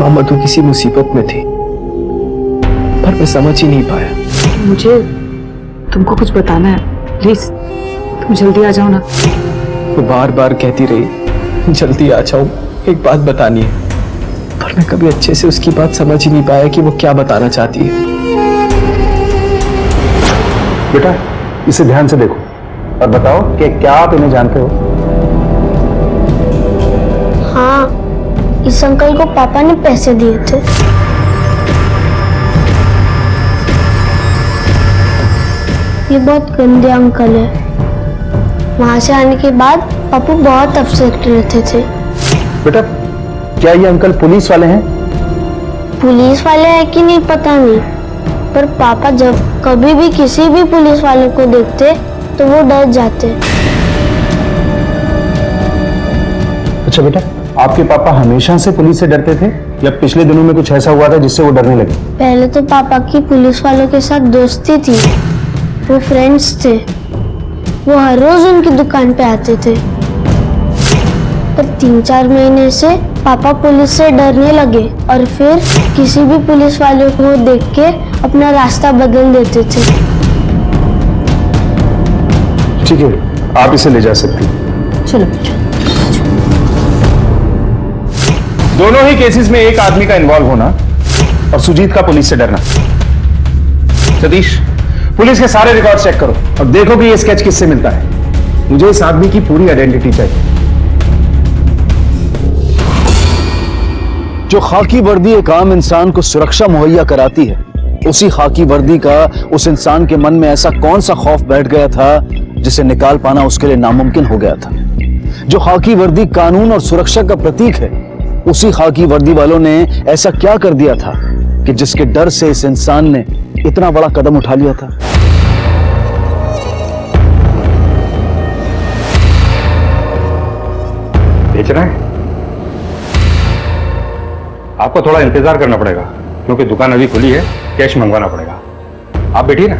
मामा तो किसी मुसीबत में थी, पर मैं समझ ही नहीं पाया। मुझे तुमको कुछ बताना है, प्लीज तुम जल्दी आ जाओ ना। वो बार बार कहती रही जल्दी आ जाओ, एक बात बतानी है, पर मैं कभी अच्छे से उसकी बात समझ ही नहीं पाया कि वो क्या बताना चाहती है। बेटा, इसे ध्यान से देखो और बताओ कि क्या आप इन्हें जानते हो? हाँ, इस अंकल को पापा ने पैसे दिए थे। ये बहुत गंदे अंकल है। वहां से आने के बाद पापा बहुत अपसेट रहते थे। बेटा, क्या ये अंकल पुलिस वाले हैं? पुलिस वाले हैं कि नहीं पता नहीं, पर पापा जब कभी भी किसी भी पुलिस वाले को देखते तो वो डर जाते। अच्छा बेटा, आपके पापा हमेशा से पुलिस से डरते थे या पिछले दिनों में कुछ ऐसा हुआ था जिससे वो डरने लगे? पहले तो पापा की पुलिस वालों के साथ दोस्ती थी, वो फ्रेंड्स थे, वो हर रोज उनकी दुकान पे आते थे। पर 3-4 महीने से पापा पुलिस से डरने लगे और फिर किसी भी पुलिस वाले को देख के अपना रास्ता बदल देते थे। ठीक है, आप इसे ले जा सकती हैं। चलो। दोनों ही केसेस में एक आदमी का इन्वॉल्व होना और सुजीत का पुलिस से डरना। सतीश, पुलिस के सारे रिकॉर्ड चेक करो और देखो कि ये स्केच किससे मिलता है। मुझे इस आदमी की पूरी आइडेंटिटी चाहिए। जो खाकी वर्दी एक आम इंसान को सुरक्षा मुहैया कराती है, उसी खाकी वर्दी का उस इंसान के मन में ऐसा कौन सा खौफ बैठ गया था जिसे निकाल पाना उसके लिए नामुमकिन हो गया था। जो खाकी वर्दी कानून और सुरक्षा का प्रतीक है, उसी खाकी वर्दी वालों ने ऐसा क्या कर दिया था कि जिसके डर से इस इंसान ने इतना बड़ा कदम उठा लिया था। बेच रहे हैं? आपको थोड़ा इंतजार करना पड़ेगा क्योंकि दुकान अभी खुली है, कैश मंगवाना पड़ेगा। आप बैठिए ना।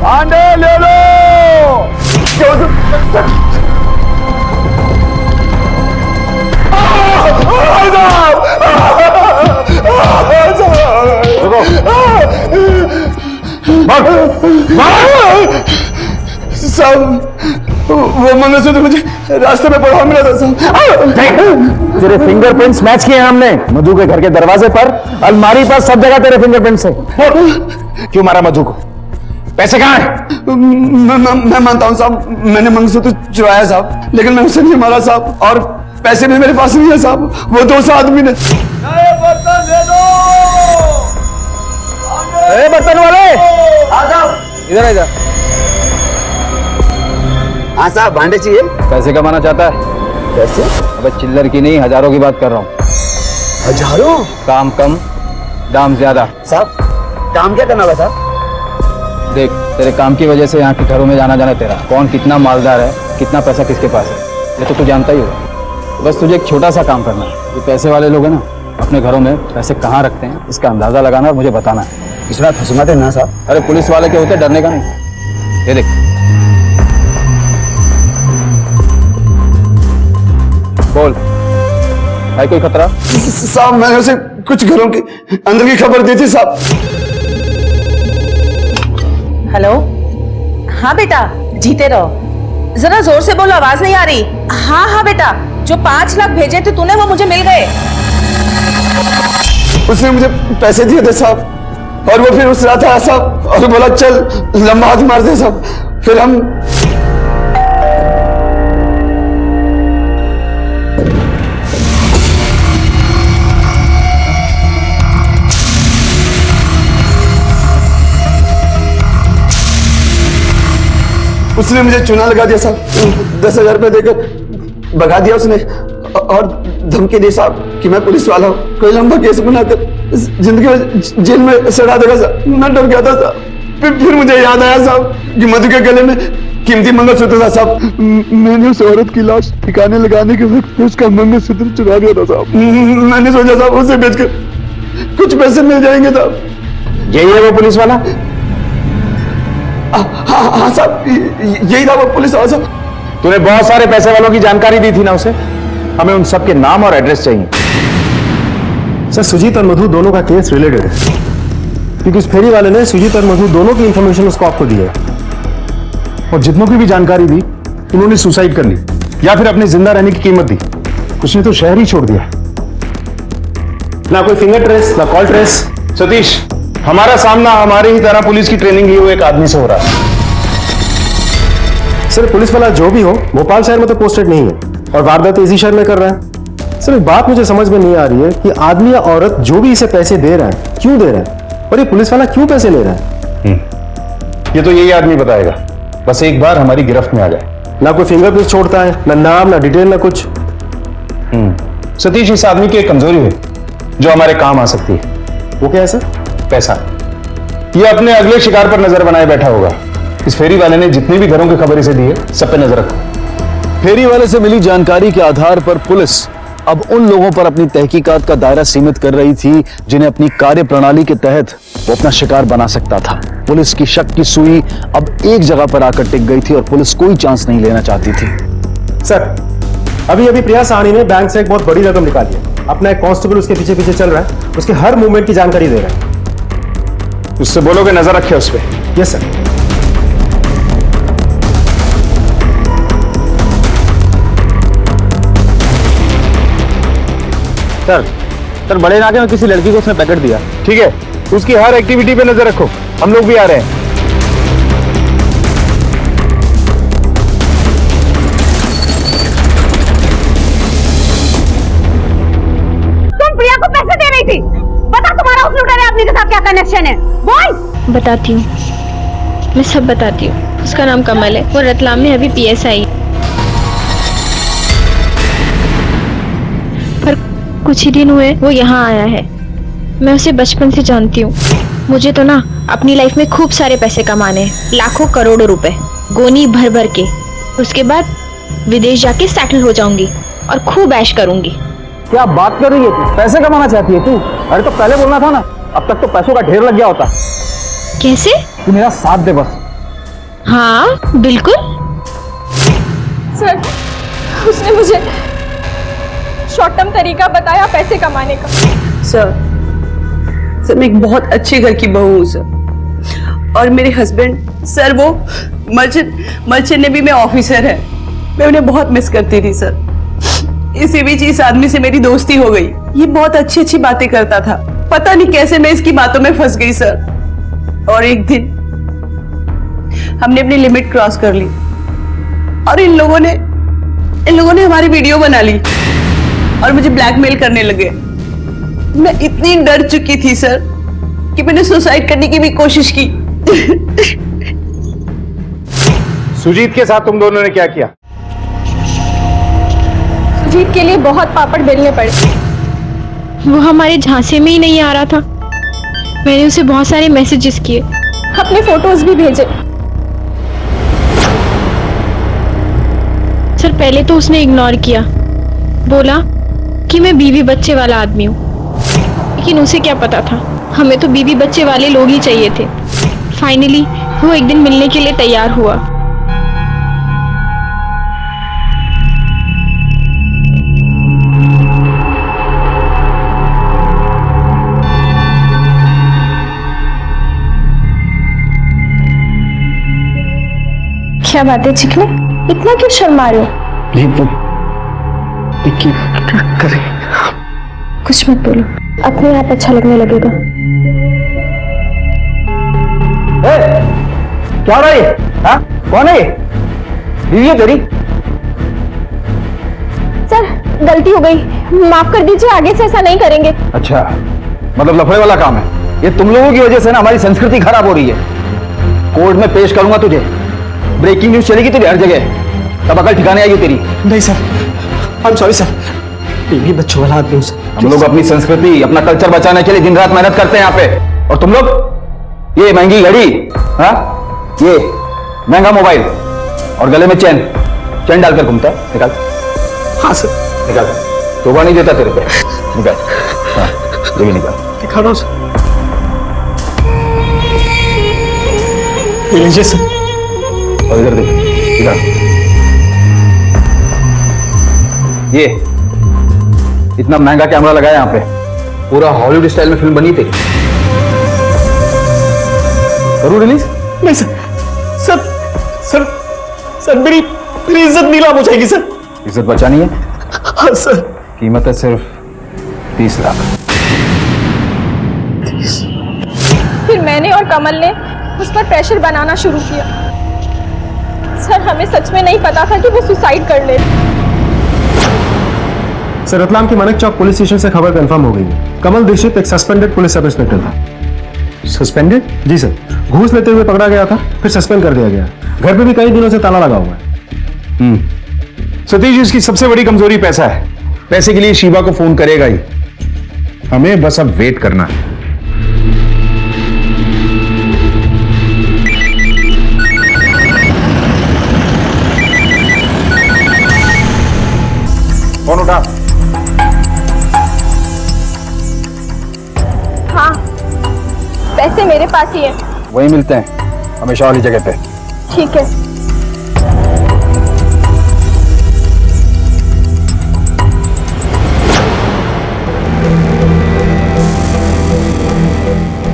अंडे ले लो। साहब, वो मंगलसूत्र मुझे रास्ते में पड़ा मिला था साहब। तेरे फिंगरप्रिंट्स मैच किए हमने मधु के घर के दरवाजे पर, अलमारी पर, सब जगह तेरे फिंगरप्रिंट्स हैं। क्यों मारा मधु को? पैसे कहाँ हैं? मैं मानता हूँ साहब, मैंने मंगलसूत्र चुराया साहब, लेकिन मैं उसे नहीं मारा साहब, और पैसे भी मेरे पास नहीं है साहब। वो 200 आदमी ने। बर्तन दे दो। बर्तन वाले इधर आ जा। हाँ साहब, भांडे चाहिए। पैसे कमाना चाहता है? पैसे? अबे चिल्लर की नहीं, हजारों की बात कर रहा हूँ। हजारों? काम कम, दाम ज्यादा। साहब, काम क्या करना होगा साहब? देख, तेरे काम की वजह से यहाँ के घरों में जाना जाना तेरा, कौन कितना मालदार है, कितना पैसा किसके पास है, ये तो तू जानता ही होगा। बस तुझे एक छोटा सा काम करना है। ये पैसे वाले लोग हैं ना, अपने घरों में पैसे कहाँ रखते हैं इसका अंदाजा लगाना और मुझे बताना है। इस बात हंसुमाते ना साहब। अरे पुलिस वाले के होते डरने का नहीं। ये देख, बोल, है कोई खतरा? साहब मैंने उसे कुछ घरों की अंदर की खबर दी थी साहब। हेलो, हाँ बेटा, जीते रहो। जरा जोर से बोलो, आवाज नहीं आ रही। हाँ हाँ बेटा, जो 5 लाख भेजे थे तूने वो मुझे मिल गए। उसने मुझे पैसे दिए थे साहब, और वो फिर उस रात आया साहब और बोला चल लंबा हाथ मार दे साहब। फिर हम उसने मुझे चुना लगा दिया साहब, 10,000 रुपए देकर भगा दिया उसने, और धमकी दी साहब कि मैं पुलिस वाला हूँ, कोई लंबा केस बनाकर जिंदगी में जेल में सड़ा देगा साहब। मैं डर गया था साहब। फिर मुझे याद आया साहब कि मधु के गले में कीमती मंगलसूत्र था साहब। मैंने उस औरत की लाश ठिकाने लगाने के वक्त उसका मंगलसूत्र चुरा दिया था साहब। मैंने सोचा साहब उसे बेचकर कुछ पैसे मिल जाएंगे साहब। यही है वो पुलिस वाला? हाँ साहब, यही था वो पुलिस वाला साहब। तूने बहुत सारे पैसे वालों की जानकारी दी थी ना उसे, हमें उन सबके नाम और एड्रेस चाहिए। सर, सुजीत और मधु दोनों का केस रिलेटेड है, क्योंकि उस फेरी वाले ने सुजीत और मधु दोनों की इंफॉर्मेशन उसको आपको दी है, और जितनों की भी जानकारी दी उन्होंने सुसाइड कर ली या फिर अपने जिंदा रहने की कीमत दी। कुछ ने तो शहर ही छोड़ दिया। ना कोई फिंगर ट्रेस, ना कॉल ट्रेस। सतीश, हमारा सामना हमारे ही तरह पुलिस की ट्रेनिंग लिए हुए एक आदमी से हो रहा है। सर, पुलिस वाला जो भी हो, भोपाल शहर में तो पोस्टेड नहीं है और वारदात इसी शहर में कर रहा है। सर, एक बात मुझे समझ में नहीं आ रही है कि आदमी या औरत जो भी इसे पैसे दे रहा है, क्यों दे रहा है, और ये पुलिस वाला क्यों पैसे ले रहा है? ये तो यही आदमी बताएगा, बस एक बार हमारी गिरफ्त में आ जाए। ना कोई फिंगरप्रिंट छोड़ता है, ना नाम, ना डिटेल, ना कुछ। सतीश, इस आदमी की एक कमजोरी है जो हमारे काम आ सकती है। वो क्या है सर? पैसा। ये अपने अगले शिकार पर नजर बनाए बैठा होगा। इस फेरी वाले ने जितनी भी घरों की खबर इसे दी है, सब पे नजर रखो। फेरी वाले से मिली जानकारी के आधार पर पुलिस अब उन लोगों पर अपनी तहकीकात का दायरा सीमित कर रही थी जिन्हें अपनी कार्य प्रणाली के तहत वो अपना शिकार बना सकता था। पुलिस की शक की सुई अब एक जगह पर आकर टिक गई थी और पुलिस कोई चांस नहीं लेना चाहती थी। सर, अभी प्रिया साहनी ने बैंक से एक बहुत बड़ी रकम निकाली है। अपना एक कांस्टेबल उसके पीछे पीछे चल रहा है, उसके हर मूवमेंट की जानकारी दे रहा है। उससे बोलोगे नजर रखे उस पर। Yes sir. सर, बड़े नाके में किसी लड़की को उसने पैकेट दिया। ठीक है, उसकी हर एक्टिविटी पे नजर रखो, हम लोग भी आ रहे हैं। तुम प्रिया को पैसे दे रही थी, बता तुम्हारा उस लुटेरे आदमी के साथ क्या कनेक्शन है? बोल। बताती हूँ, मैं सब बताती हूँ। उसका नाम कमल है, वो रतलाम में अभी PSI। पर कुछ ही दिन हुए वो यहाँ आया है। मैं उसे बचपन से जानती हूँ। मुझे तो ना अपनी लाइफ में खूब सारे पैसे कमाने हैं, लाखों करोड़ों रुपए, गोनी भर भर के। उसके बाद विदेश जाके सेटल हो जाऊंगी और खूब ऐश करूंगी। क्या बात कर रही है तू? पैसे कमाना चाहती है तू? अरे तो पहले बोलना था ना, अब तक तो पैसों का ढेर लग गया होता। कैसे? तू मेरा साथ दे बस। हाँ बिल्कुल। सर, उसने मुझे शॉर्ट टर्म तरीका बताया पैसे कमाने का। सर, मैं एक बहुत अच्छे घर की बहू हूँ सर, और मेरे हस्बैंड सर वो मर्चेंट नेवी में ऑफिसर है। मैं उन्हें बहुत मिस करती थी सर। इसी बीच इस आदमी से मेरी दोस्ती हो गई। ये बहुत अच्छी अच्छी बातें करता था, पता नहीं कैसे मैं इसकी बातों में फंस गई सर। और एक दिन हमने अपनी लिमिट क्रॉस कर ली और इन लोगों ने हमारी वीडियो बना ली और मुझे ब्लैकमेल करने लगे। मैं इतनी डर चुकी थी सर कि मैंने सुसाइड करने की भी कोशिश की। सुजीत के साथ तुम दोनों ने क्या किया? सुजीत के लिए बहुत पापड़ बेलने पड़े। वो हमारे झांसे में ही नहीं आ रहा था। मैंने उसे बहुत सारे मैसेजेस किए, अपने फोटोज भी भेजे। सर पहले तो उसने इग्नोर किया, बोला कि मैं बीवी बच्चे वाला आदमी हूँ, लेकिन उसे क्या पता था हमें तो बीवी बच्चे वाले लोग ही चाहिए थे। फाइनली वो एक दिन मिलने के लिए तैयार हुआ। क्या बात है चिकने, इतना क्यों शर्मा रहे हो? कुछ मत बोलो, अपने आप अच्छा लगने लगेगा। क्या हो रहा है? हाँ? कौन है ये? बीवी है तेरी? सर गलती हो गई, माफ कर दीजिए, आगे से ऐसा नहीं करेंगे। अच्छा, मतलब लफड़े वाला काम है ये। तुम लोगों की वजह से ना हमारी संस्कृति खराब हो रही है। कोर्ट में पेश करूंगा तुझे, ब्रेकिंग न्यूज चलेगी तुझे हर जगह, तब अकल ठिकाने आएगी तेरी। नहीं sir, I am sorry sir, बीवी बच्चों वाला आदमी हूं सर। हम लोग अपनी संस्कृति, अपना कल्चर बचाने के लिए दिन रात मेहनत करते हैं यहाँ पे, और तुम लोग ये महंगी घड़ी, हाँ, ये महंगा मोबाइल और गले में चेन डालकर घूमता है। निकाल। हाँ सर। निकाल, तोबा नहीं देता तेरे पे। निकाल। हाँ, ये भी निकाल। दिखा दो सर। ये लीजिए सर। और इधर देख, इधर ये इतना महंगा कैमरा लगाया यहाँ पे, पूरा हॉलीवुड स्टाइल में फिल्म बनी थी। करूँ रिलीज? नहीं सर, सर सर सर मेरी इज्जत नीलाम हो जाएगी सर। इज्जत बचानी है? हाँ सर। कीमत है सिर्फ 30 लाख। फिर मैंने और कमल ने उस पर प्रेशर बनाना शुरू किया। सर हमें सच में नहीं पता था कि वो सुसाइड कर ले। सर रतलाम की मनक चौक पुलिस स्टेशन से खबर कंफर्म हो गई है। कमल दीक्षित एक सस्पेंडेड पुलिस सब इंस्पेक्टर था। सस्पेंडेड? जी सर, घूस लेते हुए पकड़ा गया था, फिर सस्पेंड कर दिया गया। घर पे भी कई दिनों से ताला लगा हुआ है। सतीश, इसकी सबसे बड़ी कमजोरी पैसा है। पैसे के लिए शिवा को फोन करेगा ही। हमें बस अब वेट करना है। फोन उठा। हाँ, पैसे मेरे पास ही है। वही मिलते हैं हमेशा वाली जगह पे। ठीक है।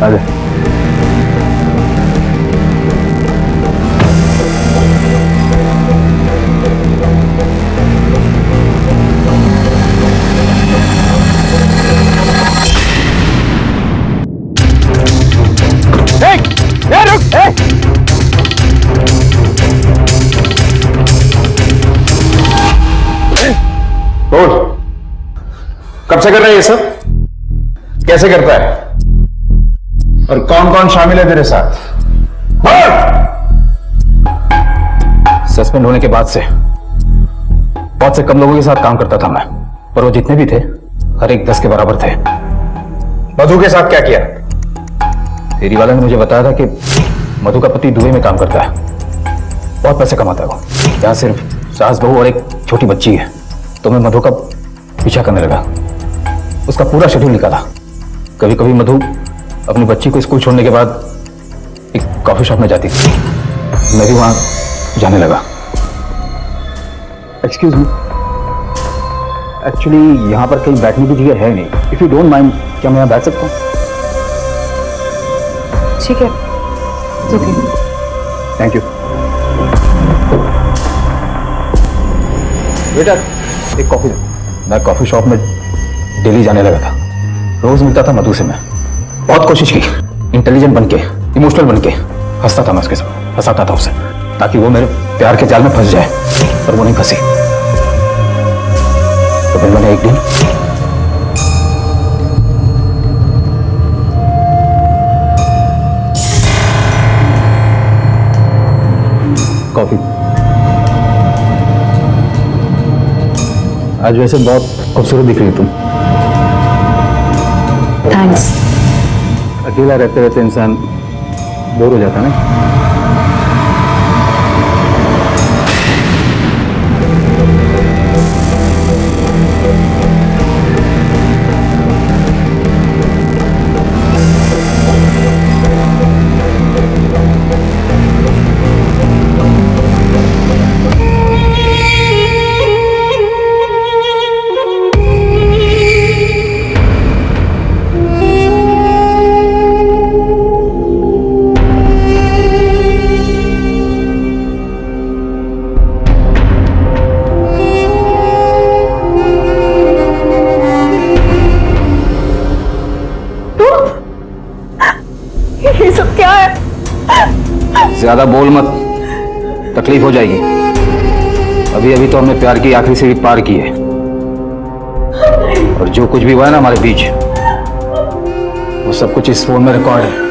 आजा। कब से कर रहा है ये सब? कैसे करता है? और कौन कौन शामिल है तेरे साथ? सस्पेंड होने के बाद से बहुत से कम लोगों के साथ काम करता था मैं, पर वो जितने भी थे हर एक 10 के बराबर थे। मधु के साथ क्या किया? फेरी वाला ने मुझे बताया था कि मधु का पति दुबई में काम करता है, बहुत पैसे कमाता है वो। यहाँ सिर्फ सास बहू और एक छोटी बच्ची है। तो मैं मधु का पीछा करने लगा, उसका पूरा शेड्यूल निकाला। कभी कभी मधु अपनी बच्ची को स्कूल छोड़ने के बाद एक कॉफी शॉप में जाती थी, मैं भी वहां जाने लगा। एक्सक्यूज मी, एक्चुअली यहाँ पर कहीं बैठने की जगह है नहीं। इफ यू डोंट माइंड, क्या मैं यहाँ बैठ सकता हूँ? ठीक है, ओके। Thank you. बेटा एक कॉफी दो। मैं कॉफी शॉप में डेली जाने लगा था, रोज मिलता था मधु से। मैं बहुत कोशिश की, इंटेलिजेंट बनके, इमोशनल बनके हंसता था मैं उसके साथ, हंसाता था उसे, ताकि वो मेरे प्यार के जाल में फंस जाए, पर वो नहीं फंसी। तो फिर मैंने एक दिन कॉफी। आज वैसे बहुत खूबसूरत दिख रही है तुम। थैंक्स। अकेला रहते रहते इंसान बोर हो जाता है ना। ये सब क्या है? ज्यादा बोल मत, तकलीफ हो जाएगी। अभी अभी तो हमने प्यार की आखिरी सीढ़ी पार की है, और जो कुछ भी हुआ है ना हमारे बीच, वो सब कुछ इस फोन में रिकॉर्ड है।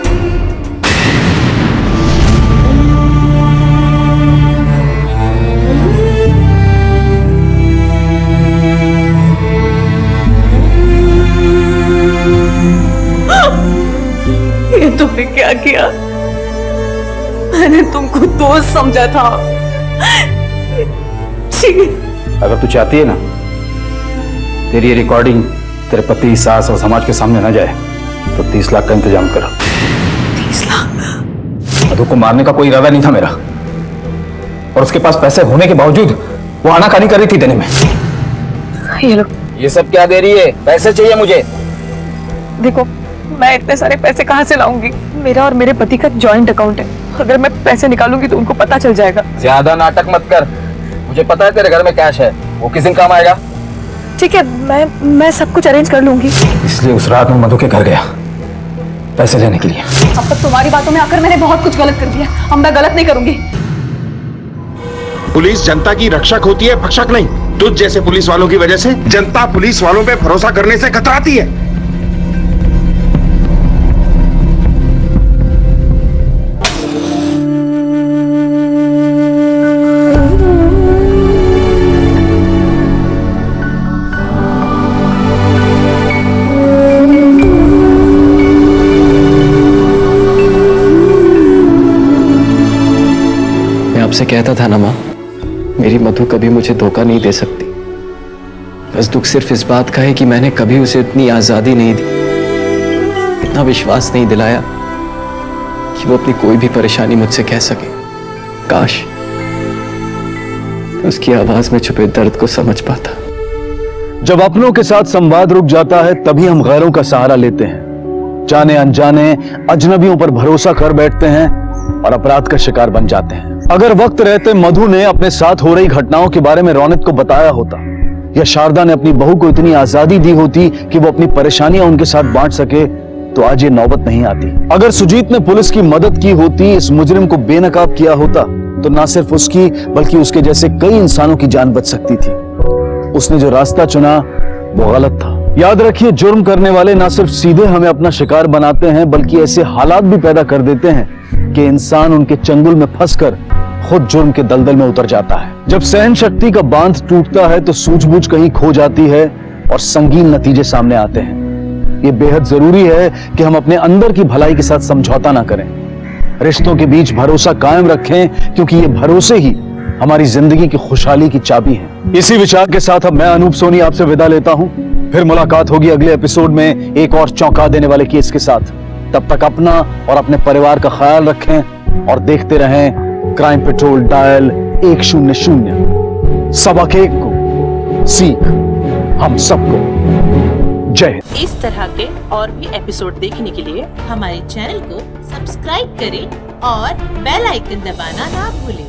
ये तुमने क्या किया? मैंने तुमको दोस्त समझा था। अगर तू चाहती है ना तेरी ये रिकॉर्डिंग तेरे पति, सास और समाज के सामने ना जाए, तो 30 लाख का इंतजाम करो। 30 लाख? मधु को मारने का कोई इरादा नहीं था मेरा, और उसके पास पैसे होने के बावजूद वो आनाकानी कर रही थी देने में। ये लो। ये सब क्या दे रही है? पैसे चाहिए मुझे। देखो, मैं इतने सारे पैसे कहाँ से लाऊंगी? मेरा और मेरे पति का जॉइंट अकाउंट है। अगर मैं पैसे निकालूंगी तो उनको पता चल जाएगा। ज्यादा नाटक मत कर। मुझे पता है तेरे घर में कैश है, वो किस दिन काम आएगा। ठीक है, मैं सब कुछ अरेंज कर लूंगी। इसलिए उस रात में मधु के घर गया पैसे लेने के लिए। अब तक तुम्हारी बातों में आकर मैंने बहुत कुछ गलत कर दिया। अब मैं गलत नहीं करूंगी। पुलिस जनता की रक्षक होती है, भक्षक नहीं। तुझ जैसे पुलिस वालों की वजह से जनता पुलिस वालों पे भरोसा करने से कतराती है। आपसे कहता था ना माँ, मेरी मधु कभी मुझे धोखा नहीं दे सकती। बस दुख सिर्फ इस बात का है कि मैंने कभी उसे इतनी आजादी नहीं दी, इतना विश्वास नहीं दिलाया कि वो अपनी कोई भी परेशानी मुझसे कह सके। काश उसकी आवाज में छुपे दर्द को समझ पाता। जब अपनों के साथ संवाद रुक जाता है, तभी हम गैरों का सहारा लेते हैं। जाने अनजाने अजनबियों पर भरोसा कर बैठते हैं और अपराध का शिकार बन जाते हैं। अगर वक्त रहते मधु ने अपने साथ हो रही घटनाओं के बारे में रौनक को बताया होता, या शारदा ने अपनी बहू को इतनी आजादी दी होती कि वो अपनी परेशानियां उनके साथ बांट सके, तो आज ये नौबत नहीं आती। अगर सुजीत ने पुलिस की मदद की होती, इस मुजरिम को बेनकाब किया होता, तो ना सिर्फ उसकी बल्कि उसके जैसे कई इंसानों की जान बच सकती थी। उसने जो रास्ता चुना वो गलत था। याद रखिए, जुर्म करने वाले ना सिर्फ सीधे हमें अपना शिकार बनाते हैं, बल्कि ऐसे हालात भी पैदा कर देते हैं कि इंसान उनके चंगुल में फंसकर खुद जुर्म के दलदल में उतर जाता है। जब सहन शक्ति का बांध टूटता है तो सूझबूझ कहीं खो जाती है और संगीन नतीजे सामने आते हैं। ये बेहद जरूरी है कि हम अपने अंदर की भलाई के साथ समझौता ना करें, रिश्तों के बीच भरोसा कायम रखें, क्योंकि ये भरोसे ही हमारी जिंदगी की खुशहाली की चाबी है। इसी विचार के साथ अब मैं अनूप सोनी आपसे विदा लेता हूं। फिर मुलाकात होगी अगले एपिसोड में एक और चौंका देने वाले केस के साथ। तब तक अपना और अपने परिवार का ख्याल रखें और देखते रहें क्राइम पेट्रोल डायल 100। सबक एक को सीख हम सबको। जय हिंद। इस तरह के और भी एपिसोड देखने के लिए हमारे चैनल को सब्सक्राइब करें और बेल आइकन दबाना ना भूलें।